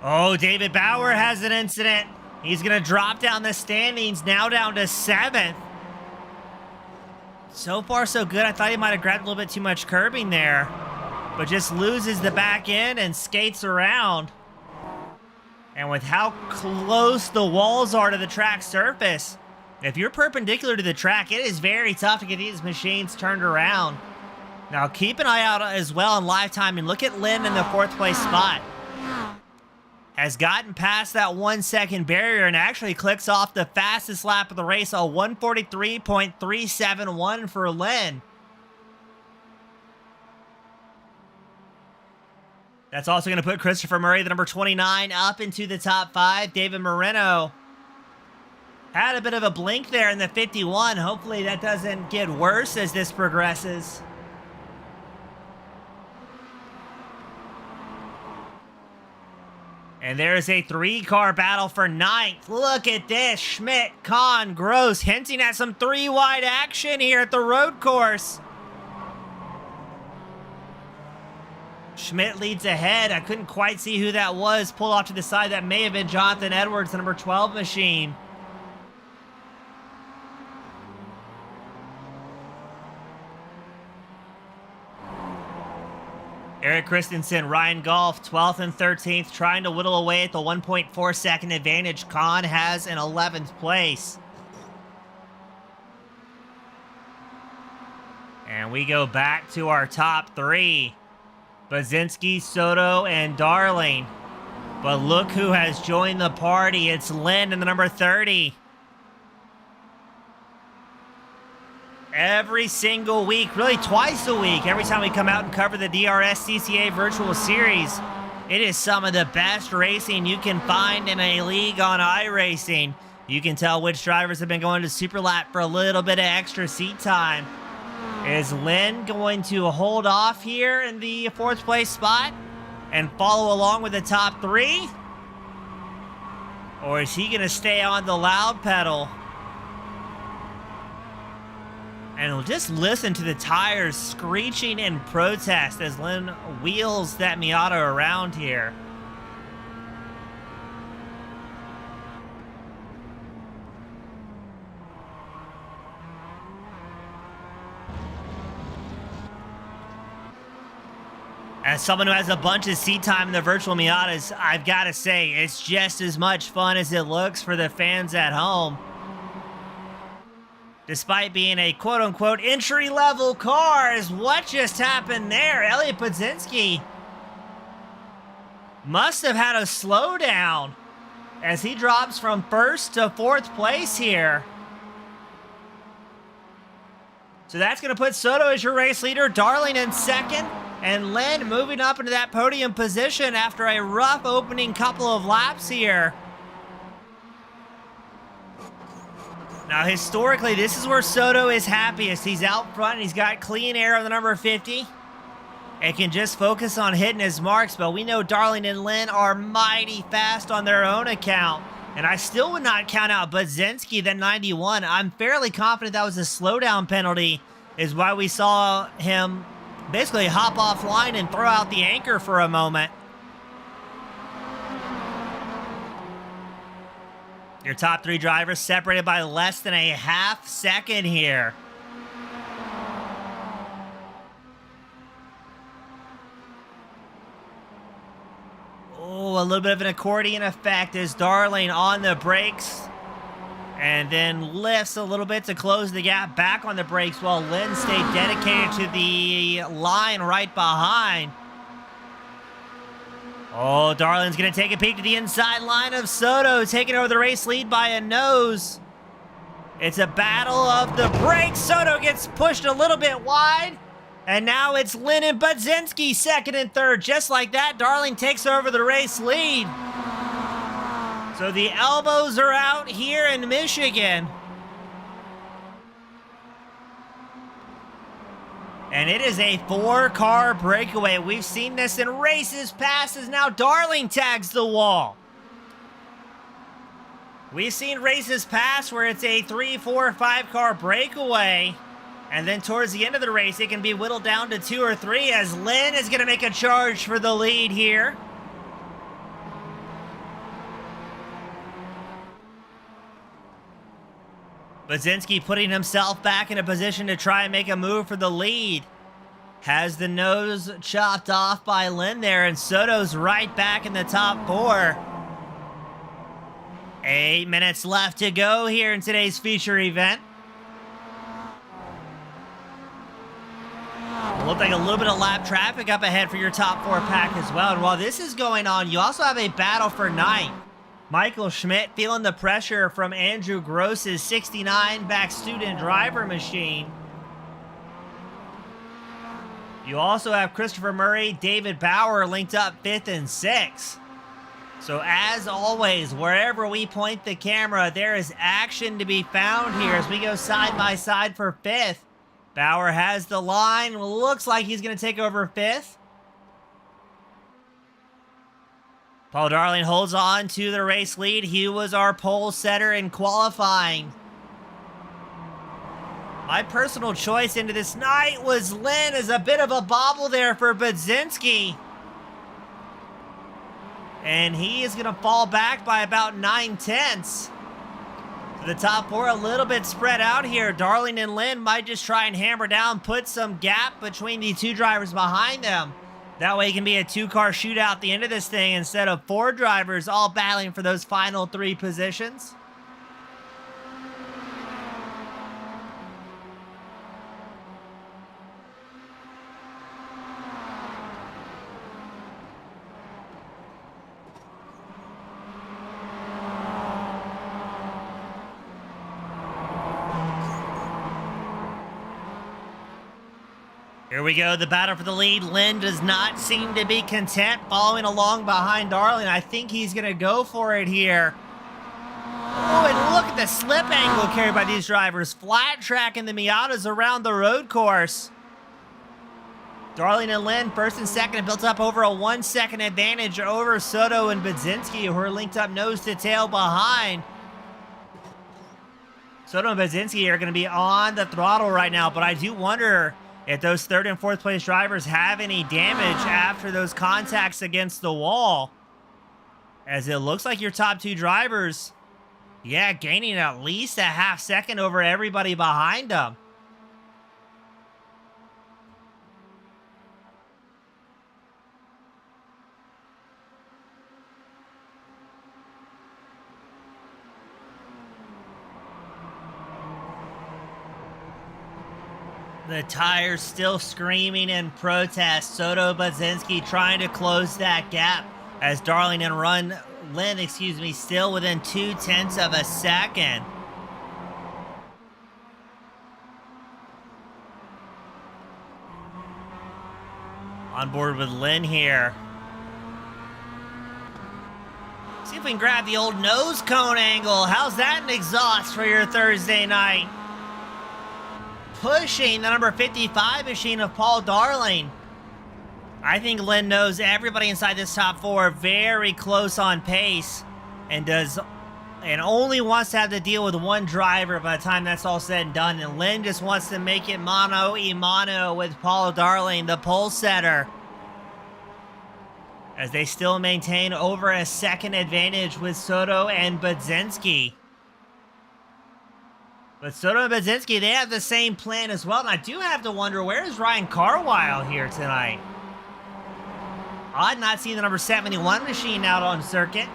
Oh, David Bauer has an incident. He's going to drop down the standings, now down to 7th. So far, so good. I thought he might have grabbed a little bit too much curbing there, but just loses the back end and skates around. And with how close the walls are to the track surface, if you're perpendicular to the track, it is very tough to get these machines turned around. Now, keep an eye out as well in live time, and look at Lynn in the 4th place spot. Has gotten past that 1 second barrier and actually clicks off the fastest lap of the race, a 1:43.371 for Lynn. That's also going to put Christopher Murray, the number 29, up into the top 5. David Moreno had a bit of a blink there in the 51. Hopefully that doesn't get worse as this progresses. And there's a 3-car battle for 9th. Look at this. Schmidt, Kahn, Gross hinting at some 3-wide action here at the road course. Schmidt leads ahead. I couldn't quite see who that was. Pulled off to the side. That may have been Jonathan Edwards, the number 12 machine. Eric Christensen, Ryan Golf, 12th and 13th, trying to whittle away at the 1.4 second advantage Kahn has in 11th place. And we go back to our top 3. Budzinski, Soto, and Darling. But look who has joined the party. It's Lynn in the number 30. Every single week, really twice a week, every time we come out and cover the DRSCCA Virtual Series, it is some of the best racing you can find in a league on iRacing. You can tell which drivers have been going to Super Lap for a little bit of extra seat time. Is Lynn going to hold off here in the 4th place spot and follow along with the top 3? Or is he going to stay on the loud pedal? And we'll just listen to the tires screeching in protest as Lynn wheels that Miata around here. As someone who has a bunch of seat time in the virtual Miatas, I've got to say, it's just as much fun as it looks for the fans at home. Despite being a quote-unquote entry-level car, is what just happened there? Elliot Budzinski must have had a slowdown as he drops from first to fourth place here. So that's going to put Soto as your race leader, Darling in second, and Lynn moving up into that podium position after a rough opening couple of laps here. Now, historically, this is where Soto is happiest. He's out front, and he's got clean air on the number 50. And can just focus on hitting his marks, but we know Darling and Lynn are mighty fast on their own account. And I still would not count out Budzinski, that 91. I'm fairly confident that was a slowdown penalty, is why we saw him basically hop offline and throw out the anchor for a moment. Your top three drivers separated by less than a half second here. Oh, a little bit of an accordion effect as Darling on the brakes and then lifts a little bit to close the gap back on the brakes while Lynn stayed dedicated to the line right behind. Oh, Darling's going to take a peek to the inside line of Soto, taking over the race lead by a nose. It's a battle of the brakes. Soto gets pushed a little bit wide. And now it's Lynn and Budzinski second and third. Just like that, Darling takes over the race lead. So the elbows are out here in Michigan. And it is a 4-car breakaway. We've seen this in races past as now Darling tags the wall. We've seen races past where it's a 3, 4, 5-car breakaway. And then towards the end of the race, it can be whittled down to 2 or 3 as Lynn is going to make a charge for the lead here. Budzinski putting himself back in a position to try and make a move for the lead. Has the nose chopped off by Lynn there, and Soto's right back in the top 4. 8 minutes left to go here in today's feature event. Looked like a little bit of lap traffic up ahead for your top 4 pack as well. And while this is going on, you also have a battle for ninth. Michael Schmidt feeling the pressure from Andrew Gross's 69 back student driver machine. You also have Christopher Murray, David Bauer linked up 5th and 6th. So as always, wherever we point the camera, there is action to be found here as we go side by side for 5th. Bauer has the line. Looks like he's going to take over 5th. Paul Darling holds on to the race lead. He was our pole setter in qualifying. My personal choice into this night was Lynn, as a bit of a bobble there for Budzinski. And he is going to fall back by about 9/10. The top 4 a little bit spread out here. Darling and Lynn might just try and hammer down, put some gap between the 2 drivers behind them. That way it can be a 2-car shootout at the end of this thing instead of 4 drivers all battling for those final 3 positions. Here we go, the battle for the lead. Lynn does not seem to be content following along behind Darling. I think he's going to go for it here. Oh, and look at the slip angle carried by these drivers. Flat tracking the Miatas around the road course. Darling and Lynn, first and second, have built up over a 1-second advantage over Soto and Budzinski, who are linked up nose to tail behind. Soto and Budzinski are going to be on the throttle right now, but I do wonder if those 3rd and 4th place drivers have any damage after those contacts against the wall. As it looks like your top 2 drivers, yeah, gaining at least a half second over everybody behind them. The tires still screaming in protest. Soto Budzinski trying to close that gap as Darling and Lynn, still within 0.2 of a second. On board with Lynn here. See if we can grab the old nose cone angle. How's that an exhaust for your Thursday night? Pushing the number 55 machine of Paul Darling. I think Lynn knows everybody inside this top four very close on pace and only wants to have to deal with one driver by the time that's all said and done. And Lynn just wants to make it mano a mano with Paul Darling, the pole setter, as they still maintain over a second advantage with Soto and Budzinski. But Soto and Budzinski, they have the same plan as well. And I do have to wonder, where is Ryan Carwile here tonight? Odd not seeing the number 71 machine out on circuit.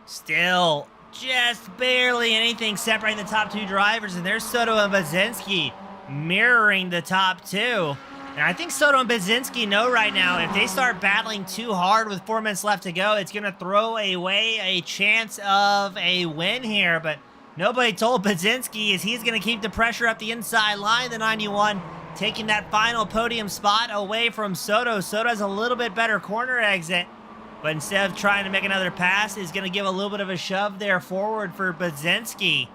Still, just barely anything separating the top two drivers, and there's Soto and Budzinski mirroring the top two. And I think Soto and Budzinski know right now, if they start battling too hard with 4 minutes left to go, it's going to throw away a chance of a win here. But nobody told Budzinski is he's going to keep the pressure up the inside line, the 91, taking that final podium spot away from Soto. Soto has a little bit better corner exit, but instead of trying to make another pass, he's going to give a little bit of a shove there forward for Budzinski.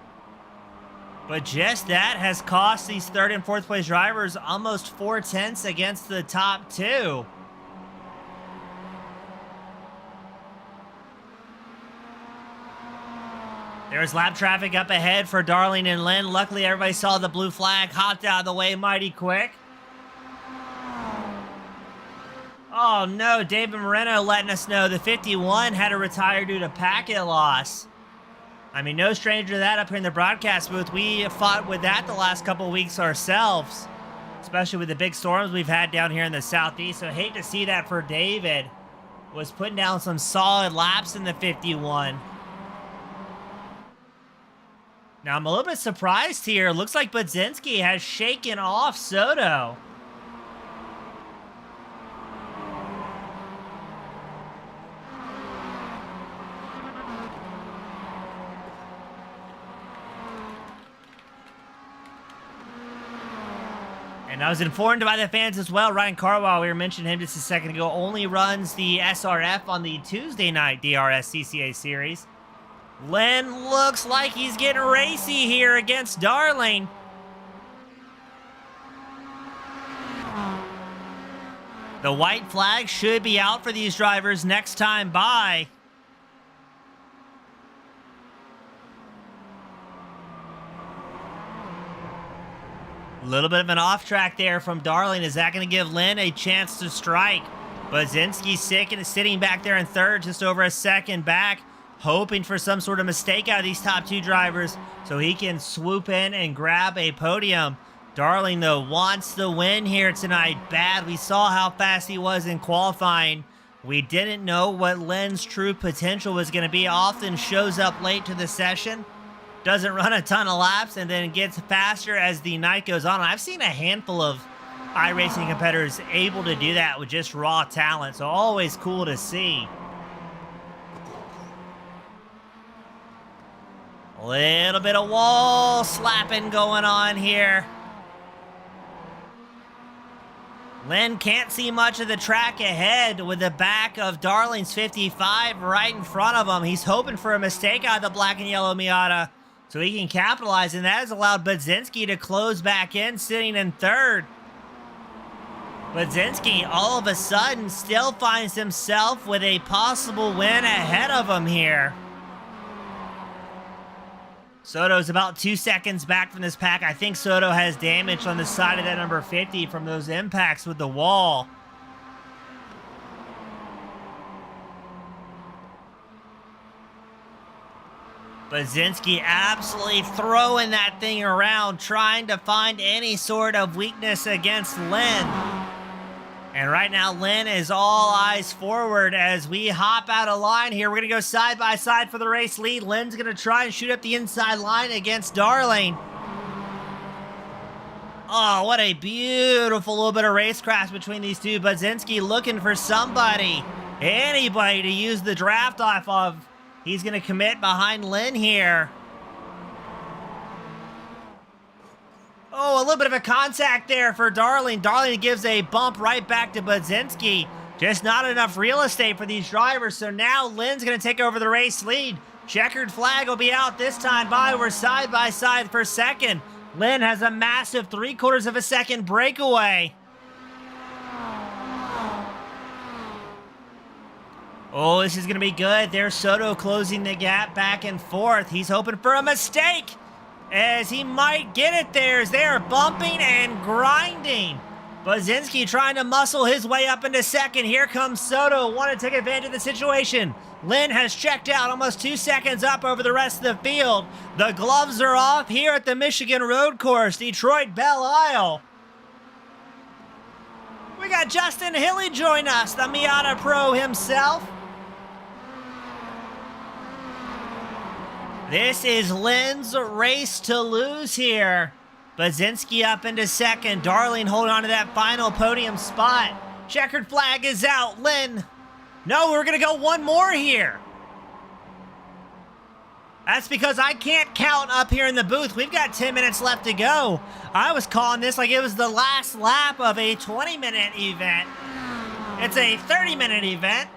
But just that has cost these third and fourth place drivers almost 0.4 against the top two. There's lap traffic up ahead for Darling and Lynn. Luckily, everybody saw the blue flag, hopped out of the way mighty quick. Oh no, David Moreno letting us know the 51 had to retire due to packet loss. I mean, no stranger to that up here in the broadcast booth. We fought with that the last couple of weeks ourselves, especially with the big storms we've had down here in the southeast. So hate to see that for David. Was putting down some solid laps in the 51. Now, I'm a little bit surprised here. Looks like Budzinski has shaken off Soto. And I was informed by the fans as well. Ryan Carwile, we were mentioning him just a second ago, only runs the SRF on the Tuesday night DRSCCA series. Lynn looks like he's getting racy here against Darling. The white flag should be out for these drivers next time by. A little bit of an off track there from Darling. Is that going to give Lynn a chance to strike? Budzinski's sitting back there in third, just over a second back, hoping for some sort of mistake out of these top two drivers so he can swoop in and grab a podium. Darling, though, wants the win here tonight bad. We saw how fast he was in qualifying. We didn't know what Lynn's true potential was going to be. Often shows up late to the session, doesn't run a ton of laps, and then gets faster as the night goes on. I've seen a handful of iRacing competitors able to do that with just raw talent, so always cool to see. A little bit of wall slapping going on here. Lynn can't see much of the track ahead with the back of Darling's 55 right in front of him. He's hoping for a mistake out of the black and yellow Miata so he can capitalize, and that has allowed Budzinski to close back in, sitting in third. Budzinski, all of a sudden, still finds himself with a possible win ahead of him here. Soto's about 2 seconds back from this pack. I think Soto has damage on the side of that number 50 from those impacts with the wall. Bazinski absolutely throwing that thing around, trying to find any sort of weakness against Lynn. And right now, Lynn is all eyes forward as we hop out of line here. We're going to go side by side for the race lead. Lynn's going to try and shoot up the inside line against Darling. Oh, what a beautiful little bit of racecraft between these two. Bazinski looking for somebody, anybody to use the draft off of. He's going to commit behind Lynn here. Oh, a little bit of a contact there for Darling. Darling gives a bump right back to Bazinski. Just not enough real estate for these drivers. So now Lynn's going to take over the race lead. Checkered flag will be out this time by. We're side by side for second. Lynn has a massive 3/4 of a second breakaway. Oh, this is going to be good. There's Soto closing the gap back and forth. He's hoping for a mistake as he might get it there as they are bumping and grinding. Bazinski trying to muscle his way up into second. Here comes Soto, want to take advantage of the situation. Lynn has checked out, almost 2 seconds up over the rest of the field. The gloves are off here at the Michigan Road Course, Detroit Belle Isle. We got Justin Hilly join us, the Miata Pro himself. This is Lynn's race to lose here. Bazinski up into second. Darling holding on to that final podium spot. Checkered flag is out. Lynn. No, we're going to go one more here. That's because I can't count up here in the booth. We've got 10 minutes left to go. I was calling this like it was the last lap of a 20-minute event. It's a 30-minute event.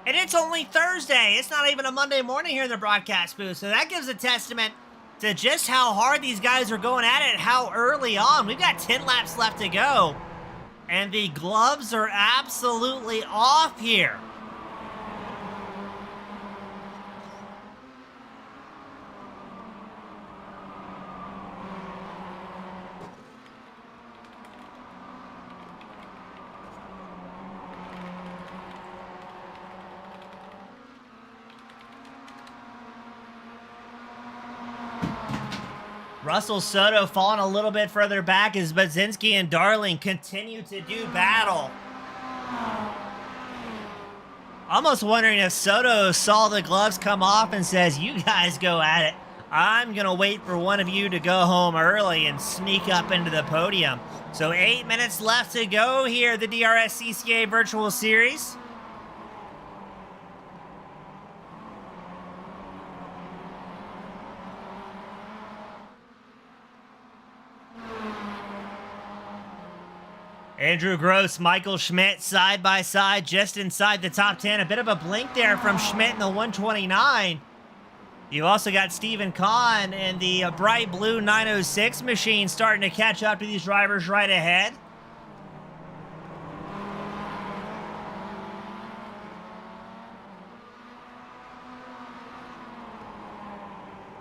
And it's only Thursday. It's not even a Monday morning here in the broadcast booth. So that gives a testament to just how hard these guys are going at it, how early on. We've got 10 laps left to go. And the gloves are absolutely off here. Russell Soto falling a little bit further back as Bazinski and Darling continue to do battle. Almost wondering if Soto saw the gloves come off and says, you guys go at it. I'm going to wait for one of you to go home early and sneak up into the podium. So 8 minutes left to go here, the DRSCCA Virtual Series. Andrew Gross, Michael Schmidt, side by side, just inside the top 10. A bit of a blink there from Schmidt in the 129. You also got Stephen Kahn and the bright blue 906 machine starting to catch up to these drivers right ahead.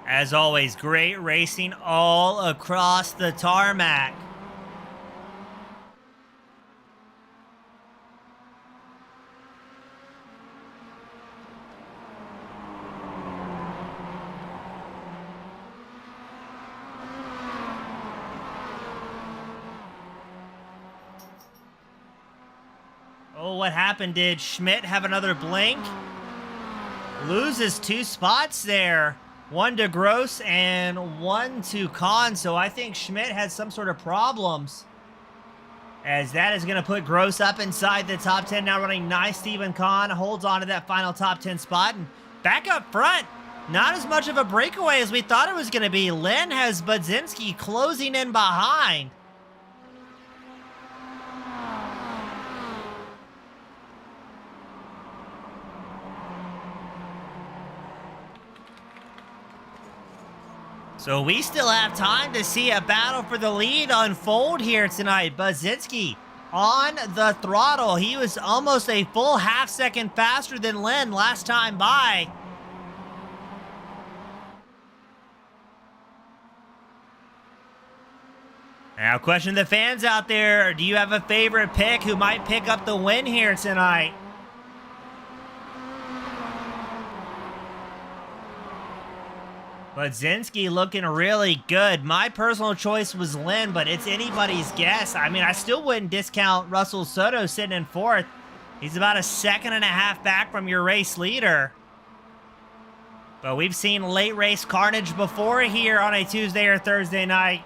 As always, great racing all across the tarmac. Oh, what happened? Did Schmidt have another blink? Loses 2 spots there. One to Gross and one to Kahn. So I think Schmidt had some sort of problems, as that is going to put Gross up inside the top 10. Now running nice. Stephen Kahn holds on to that final top 10 spot. And back up front, not as much of a breakaway as we thought it was going to be. Lynn has Bazinski closing in behind. So we still have time to see a battle for the lead unfold here tonight. Bazinski on the throttle. He was almost a full half-second faster than Lynn last time by. Now, question to the fans out there. Do you have a favorite pick who might pick up the win here tonight? Budzinski looking really good. My personal choice was Lynn, but it's anybody's guess. I mean, I still wouldn't discount Russell Soto sitting in 4th. He's about a 1.5 seconds back from your race leader. But we've seen late race carnage before here on a Tuesday or Thursday night.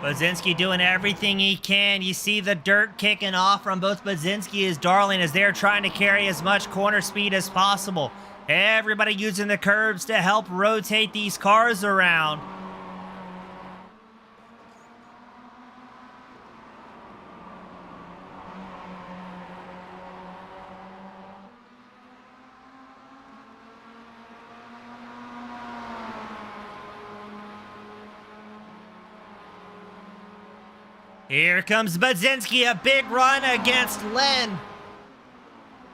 Budzinski doing everything he can. You see the dirt kicking off from both Budzinski and Darling as they're trying to carry as much corner speed as possible. Everybody using the curbs to help rotate these cars around. Here comes Budzinski, a big run against Lynn.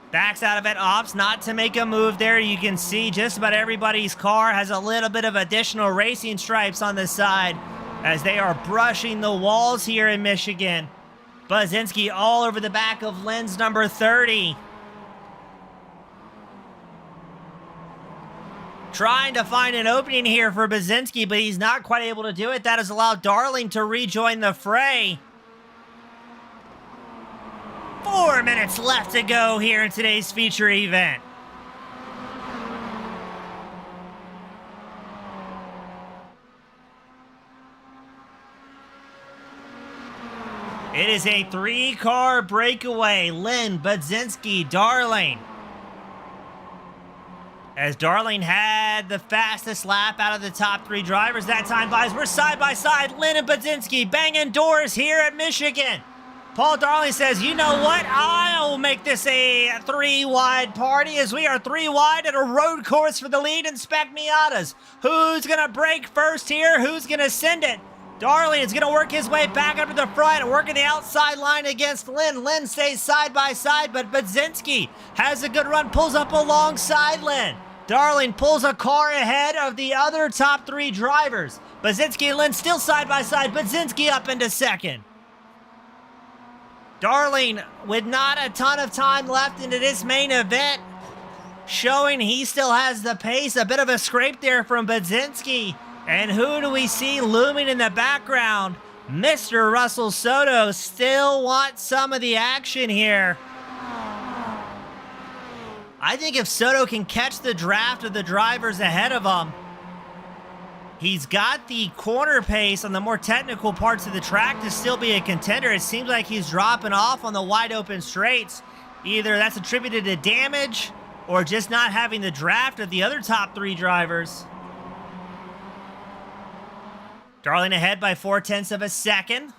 Backs out of it, opts not to make a move there. You can see just about everybody's car has a little bit of additional racing stripes on the side as they are brushing the walls here in Michigan. Budzinski all over the back of Lynn's number 30. Trying to find an opening here for Budzinski, but he's not quite able to do it. That has allowed Darling to rejoin the fray. 4 minutes left to go here in today's feature event. It is a 3-car breakaway. Lynn, Budzinski, Darling. As Darling had the fastest lap out of the top 3 drivers that time, guys. We're side by side. Lynn and Budzinski banging doors here at Michigan. Paul Darling says, you know what? I'll make this a 3-wide party as we are 3 wide at a road course for the lead and Spec Miatas. Who's going to break first here? Who's going to send it? Darling is going to work his way back up to the front and working the outside line against Lynn. Lynn stays side by side, but Budzinski has a good run, pulls up alongside Lynn. Darling pulls a car ahead of the other top 3 drivers. Budzinski and Lynn still side by side. Budzinski up into 2nd. Darling with not a ton of time left into this main event, showing he still has the pace. A bit of a scrape there from Budzinski. And who do we see looming in the background? Mr. Russell Soto still wants some of the action here. I think if Soto can catch the draft of the drivers ahead of him, he's got the corner pace on the more technical parts of the track to still be a contender. It seems like he's dropping off on the wide open straights. Either that's attributed to damage or just not having the draft of the other top 3 drivers. Darling ahead by 0.4 of a second.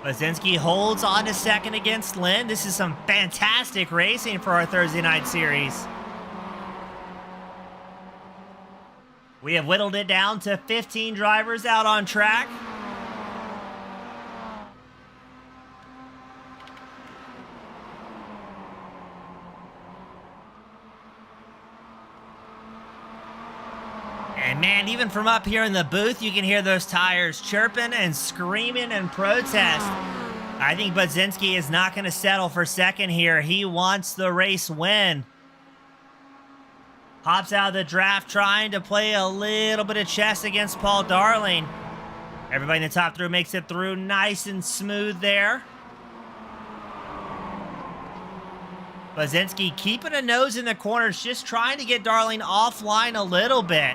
Budzinski holds on to 2nd against Lynn. This is some fantastic racing for our Thursday night series. We have whittled it down to 15 drivers out on track. And man, even from up here in the booth, you can hear those tires chirping and screaming and protest. I think Budzinski is not going to settle for 2nd here. He wants the race win. Hops out of the draft trying to play a little bit of chess against Paul Darling. Everybody in the top 3 makes it through nice and smooth there. Budzinski keeping a nose in the corners, just trying to get Darling offline a little bit.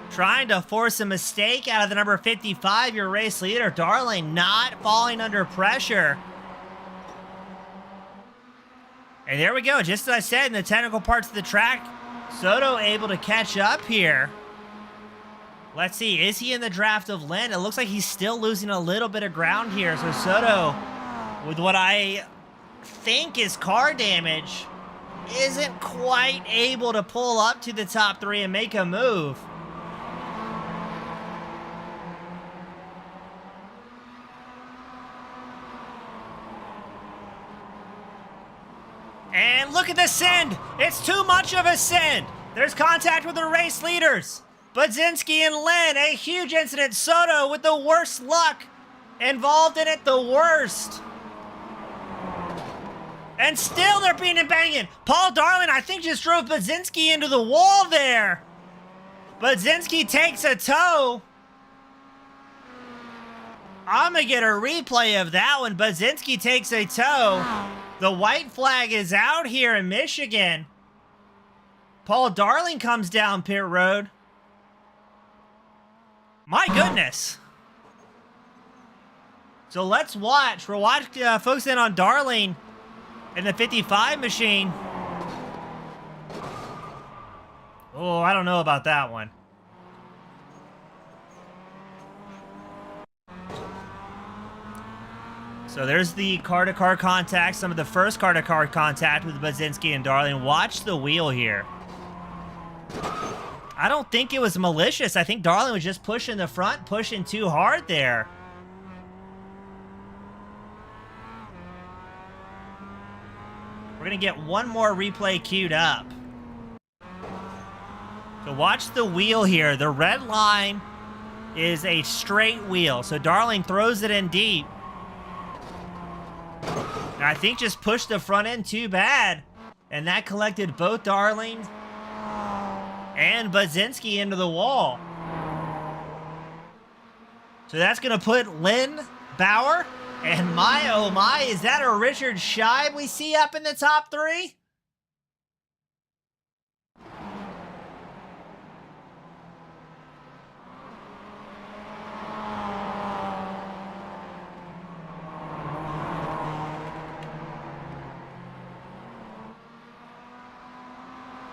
Trying to force a mistake out of the number 55, your race leader. Darling not falling under pressure. And there we go. Just as I said, in the technical parts of the track, Soto able to catch up here. Let's see. Is he in the draft of Lynn? It looks like he's still losing a little bit of ground here. So Soto, with what I think is car damage, isn't quite able to pull up to the top 3 and make a move. And look at the send. It's too much of a send. There's contact with the race leaders. Budzinski and Lynn, a huge incident. Soto with the worst luck. Involved in it, the worst. And still they're beating and banging. Paul Darling, I think, just drove Budzinski into the wall there. Budzinski takes a tow. I'm going to get a replay of that one. Budzinski takes a tow. The white flag is out here in Michigan. Paul Darling comes down pit road. My goodness. So let's watch. We're focusing on Darling in the 55 machine. Oh, I don't know about that one. So there's the car-to-car contact, some of the first car-to-car contact with Budzinski and Darling. Watch the wheel here. I don't think it was malicious. I think Darling was just pushing the front, pushing too hard there. We're going to get one more replay queued up. So watch the wheel here. The red line is a straight wheel. So Darling throws it in deep. And I think just pushed the front end too bad. And that collected both Darling and Budzinski into the wall. So that's going to put Lynn Bauer and my, oh my, is that a Richard Scheib we see up in the top three?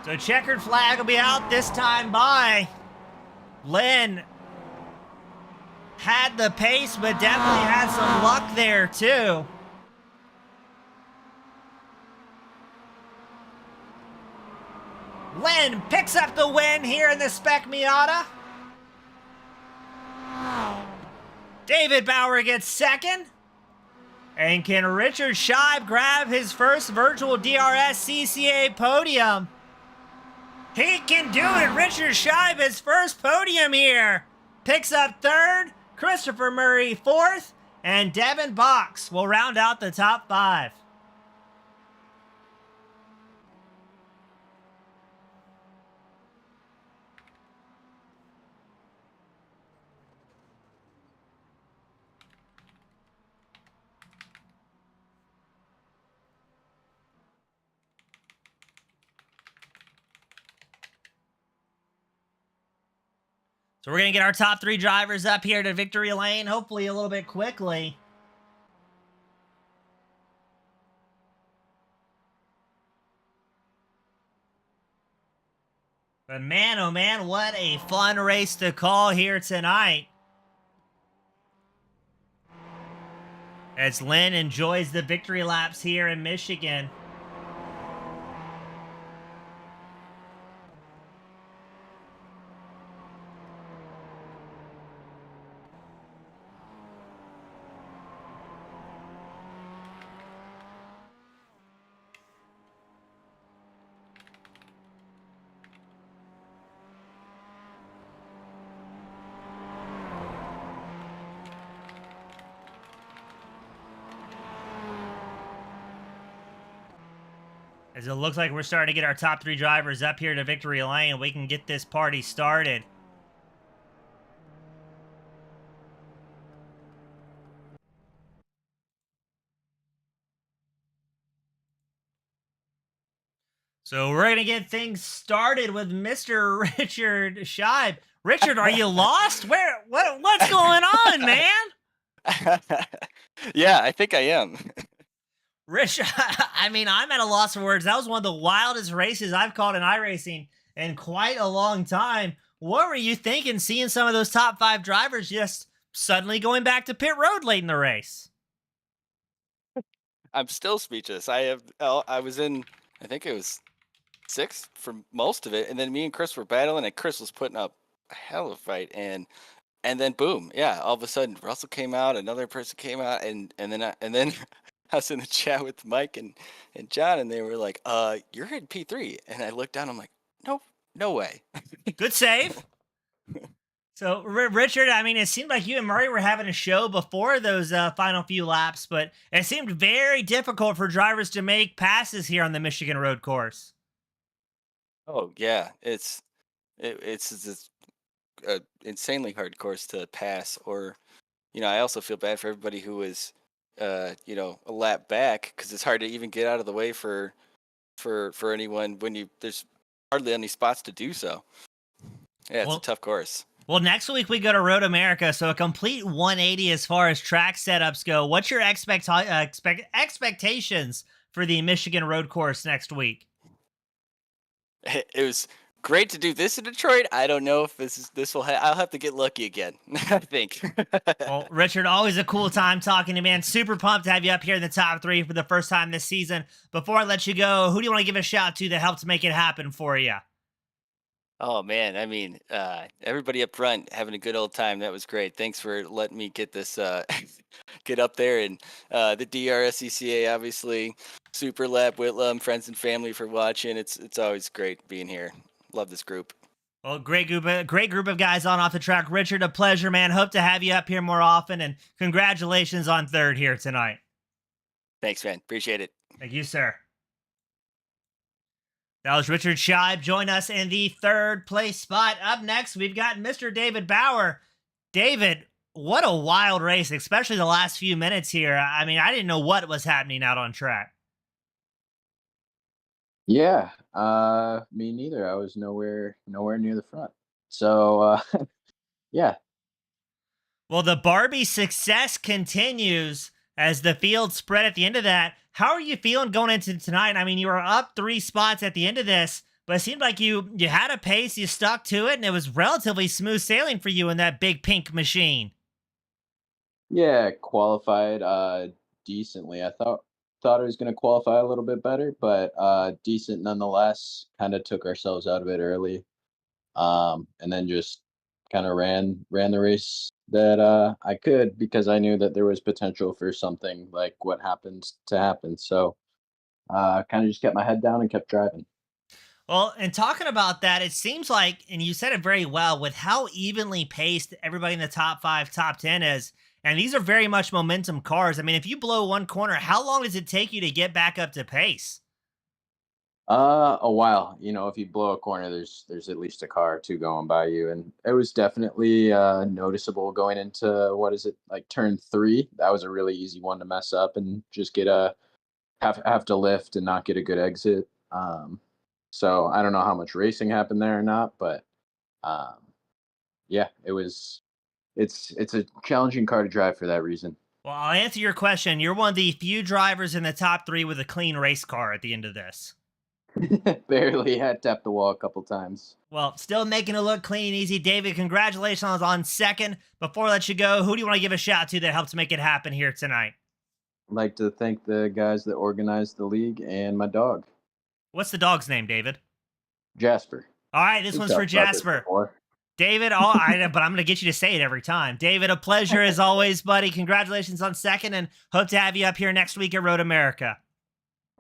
So checkered flag will be out this time by Lynn. Had the pace, but definitely had some luck there too. Lynn picks up the win here in the Spec Miata. David Bauer gets second. And can Richard Scheib grab his first virtual DRSCCA podium? He can do it. Richard Scheib, his first podium here. Picks up third. Christopher Murray fourth. And Devin Box will round out the top five. So we're going to get our top three drivers up here to victory lane, hopefully a little bit quickly. But man, oh man, what a fun race to call here tonight. As Lynn enjoys the victory laps here in Michigan. As it looks like we're starting to get our top three drivers up here to victory lane, we can get this party started. So we're going to get things started with Mr. Richard Scheib. Richard, are you lost? What's going on, man? Yeah, I think I am. Rich, I mean, I'm at a loss for words. That was one of the wildest races I've called in iRacing in quite a long time. What were you thinking seeing some of those top five drivers just suddenly going back to pit road late in the race? I'm still speechless. I was in, I think it was sixth for most of it, and then me and Chris were battling, and Chris was putting up a hell of a fight, and then boom, yeah, all of a sudden Russell came out, another person came out, and then I was in the chat with Mike and John, and they were like, you're in P3. And I looked down, I'm like, nope, No way. Good save. So, Richard, I mean, it seemed like you and Murray were having a show before those final few laps, but it seemed very difficult for drivers to make passes here on the Michigan road course. Oh yeah, it's this insanely hard course to pass. Or, I also feel bad for everybody who was, a lap back, because it's hard to even get out of the way for anyone when there's hardly any spots to do so. Yeah, it's a tough course. Well, next week we go to Road America, so a complete 180 as far as track setups go. What's your expectations for the Michigan road course next week? It was great to do this in Detroit. I don't know if this will. I'll have to get lucky again. I think. Well, Richard, always a cool time talking to you, man. Super pumped to have you up here in the top 3 for the first time this season. Before I let you go, who do you want to give a shout to that helped make it happen for you? Oh man, I mean, everybody up front having a good old time. That was great. Thanks for letting me get this, get up there, and the DRSCCA, obviously, Super Lap, Whitlam, friends and family for watching. It's always great being here. Love this group. Well, great group of guys on off the track. Richard, a pleasure, man. Hope to have you up here more often, and congratulations on 3rd here tonight. Thanks, man. Appreciate it. Thank you, sir. That was Richard Scheib. Join us in the 3rd place spot. Up next, we've got Mr. David Bauer. David, what a wild race, especially the last few minutes here. I mean, I didn't know what was happening out on track. Yeah, me neither. I was nowhere near the front. So, yeah. Well, the Barbie success continues as the field spread at the end of that. How are you feeling going into tonight? I mean, you were up 3 spots at the end of this, but it seemed like you had a pace, you stuck to it, and it was relatively smooth sailing for you in that big pink machine. Yeah, qualified decently. I thought I was going to qualify a little bit better, but decent nonetheless. Kind of took ourselves out of it early, and then just kind of ran the race that I could, because I knew that there was potential for something like what happened to happen. So kind of just kept my head down and kept driving. Well, and talking about that, it seems like, and you said it very well, with how evenly paced everybody in the top 5, top 10 is, and these are very much momentum cars. I mean, if you blow one corner, how long does it take you to get back up to pace? A while. If you blow a corner, there's at least a car or 2 going by you, and it was definitely noticeable going into, what is it, like turn 3. That was a really easy one to mess up and just get have to lift and not get a good exit. So I don't know how much racing happened there or not, but yeah, it's a challenging car to drive for that reason. Well, I'll answer your question. You're one of the few drivers in the top 3 with a clean race car at the end of this. Barely. Had tapped the wall a couple times. Well, still making it look clean and easy. David, congratulations on 2nd. Before I let you go, who do you want to give a shout to that helped make it happen here tonight? I'd like to thank the guys that organized the league and my dog. What's the dog's name, David? Jasper. All right, this one's for Jasper. David, but I'm going to get you to say it every time. David, a pleasure as always, buddy. Congratulations on 2nd, and hope to have you up here next week at Road America.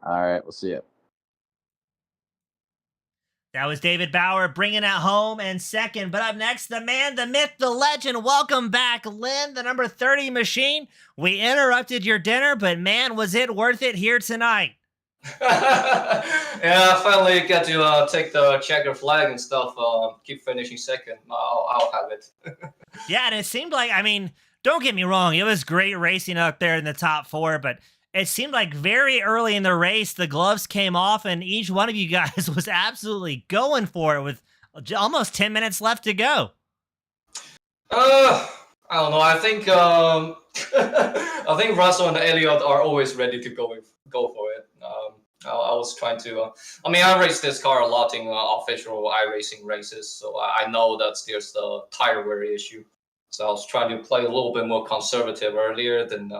All right, we'll see you. That was David Bauer bringing it home and 2nd. But up next, the man, the myth, the legend. Welcome back, Lynn, the number 30 machine. We interrupted your dinner, but man, was it worth it here tonight. Yeah, I finally get to take the checker flag and stuff. Keep finishing 2nd. I'll have it. Yeah, and it seemed like, I mean, don't get me wrong, it was great racing up there in the top 4, but it seemed like very early in the race, the gloves came off, and each one of you guys was absolutely going for it with almost 10 minutes left to go. I don't know. I think I think Russell and Elliott are always ready to go for it. I was trying to. I raced this car a lot in official iRacing races, so I know that there's the tire wear issue. So I was trying to play a little bit more conservative earlier than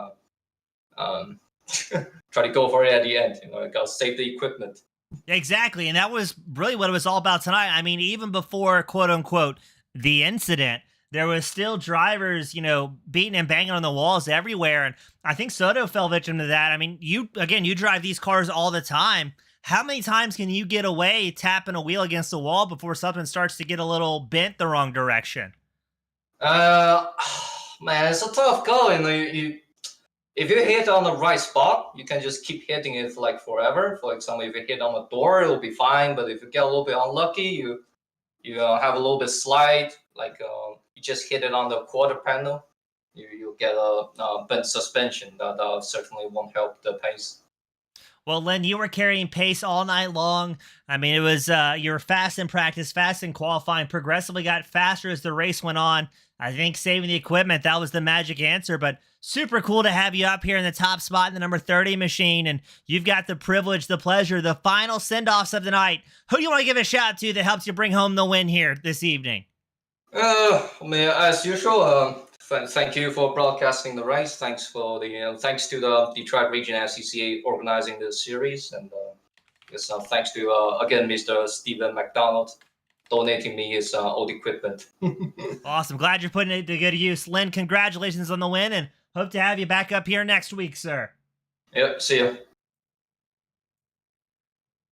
try to go for it at the end. I got to save the equipment. Exactly, and that was really what it was all about tonight. I mean, even before, quote unquote, the incident, there was still drivers, beating and banging on the walls everywhere. And I think Soto fell victim to that. I mean, you drive these cars all the time. How many times can you get away tapping a wheel against the wall before something starts to get a little bent the wrong direction? Man, it's a tough call. If you hit on the right spot, you can just keep hitting it like forever. For example, if you hit on a door, it'll be fine. But if you get a little bit unlucky, you have a little bit slide, like you just hit it on the quarter panel, you get a bent suspension. That certainly won't help the pace. Well, Len, you were carrying pace all night long. I mean, it was you were fast in practice, fast in qualifying, progressively got faster as the race went on. I think saving the equipment, that was the magic answer, but super cool to have you up here in the top spot in the number 30 machine, and you've got the privilege, the pleasure, the final send-offs of the night. Who do you want to give a shout to that helps you bring home the win here this evening? I mean, as usual, thank you for broadcasting the race. Thanks for thanks to the Detroit Region SCCA organizing this series, and thanks to again Mr. Stephen McDonald donating me his old equipment. Awesome. Glad you're putting it to good use. Len, congratulations on the win, and hope to have you back up here next week, sir. Yep, see ya.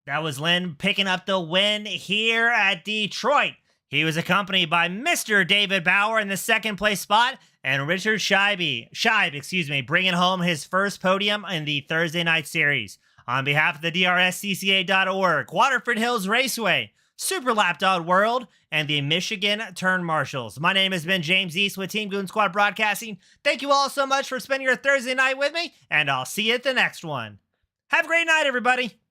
That was Len picking up the win here at Detroit. He was accompanied by Mr. David Bauer in the second place spot and Richard Scheib, bringing home his first podium in the Thursday night series. On behalf of the DRSCCA.org, Waterford Hills Raceway, Superlap.world, and the Michigan Turn Marshals. My name has been James East with Team Goon Squad Broadcasting. Thank you all so much for spending your Thursday night with me, and I'll see you at the next one. Have a great night, everybody.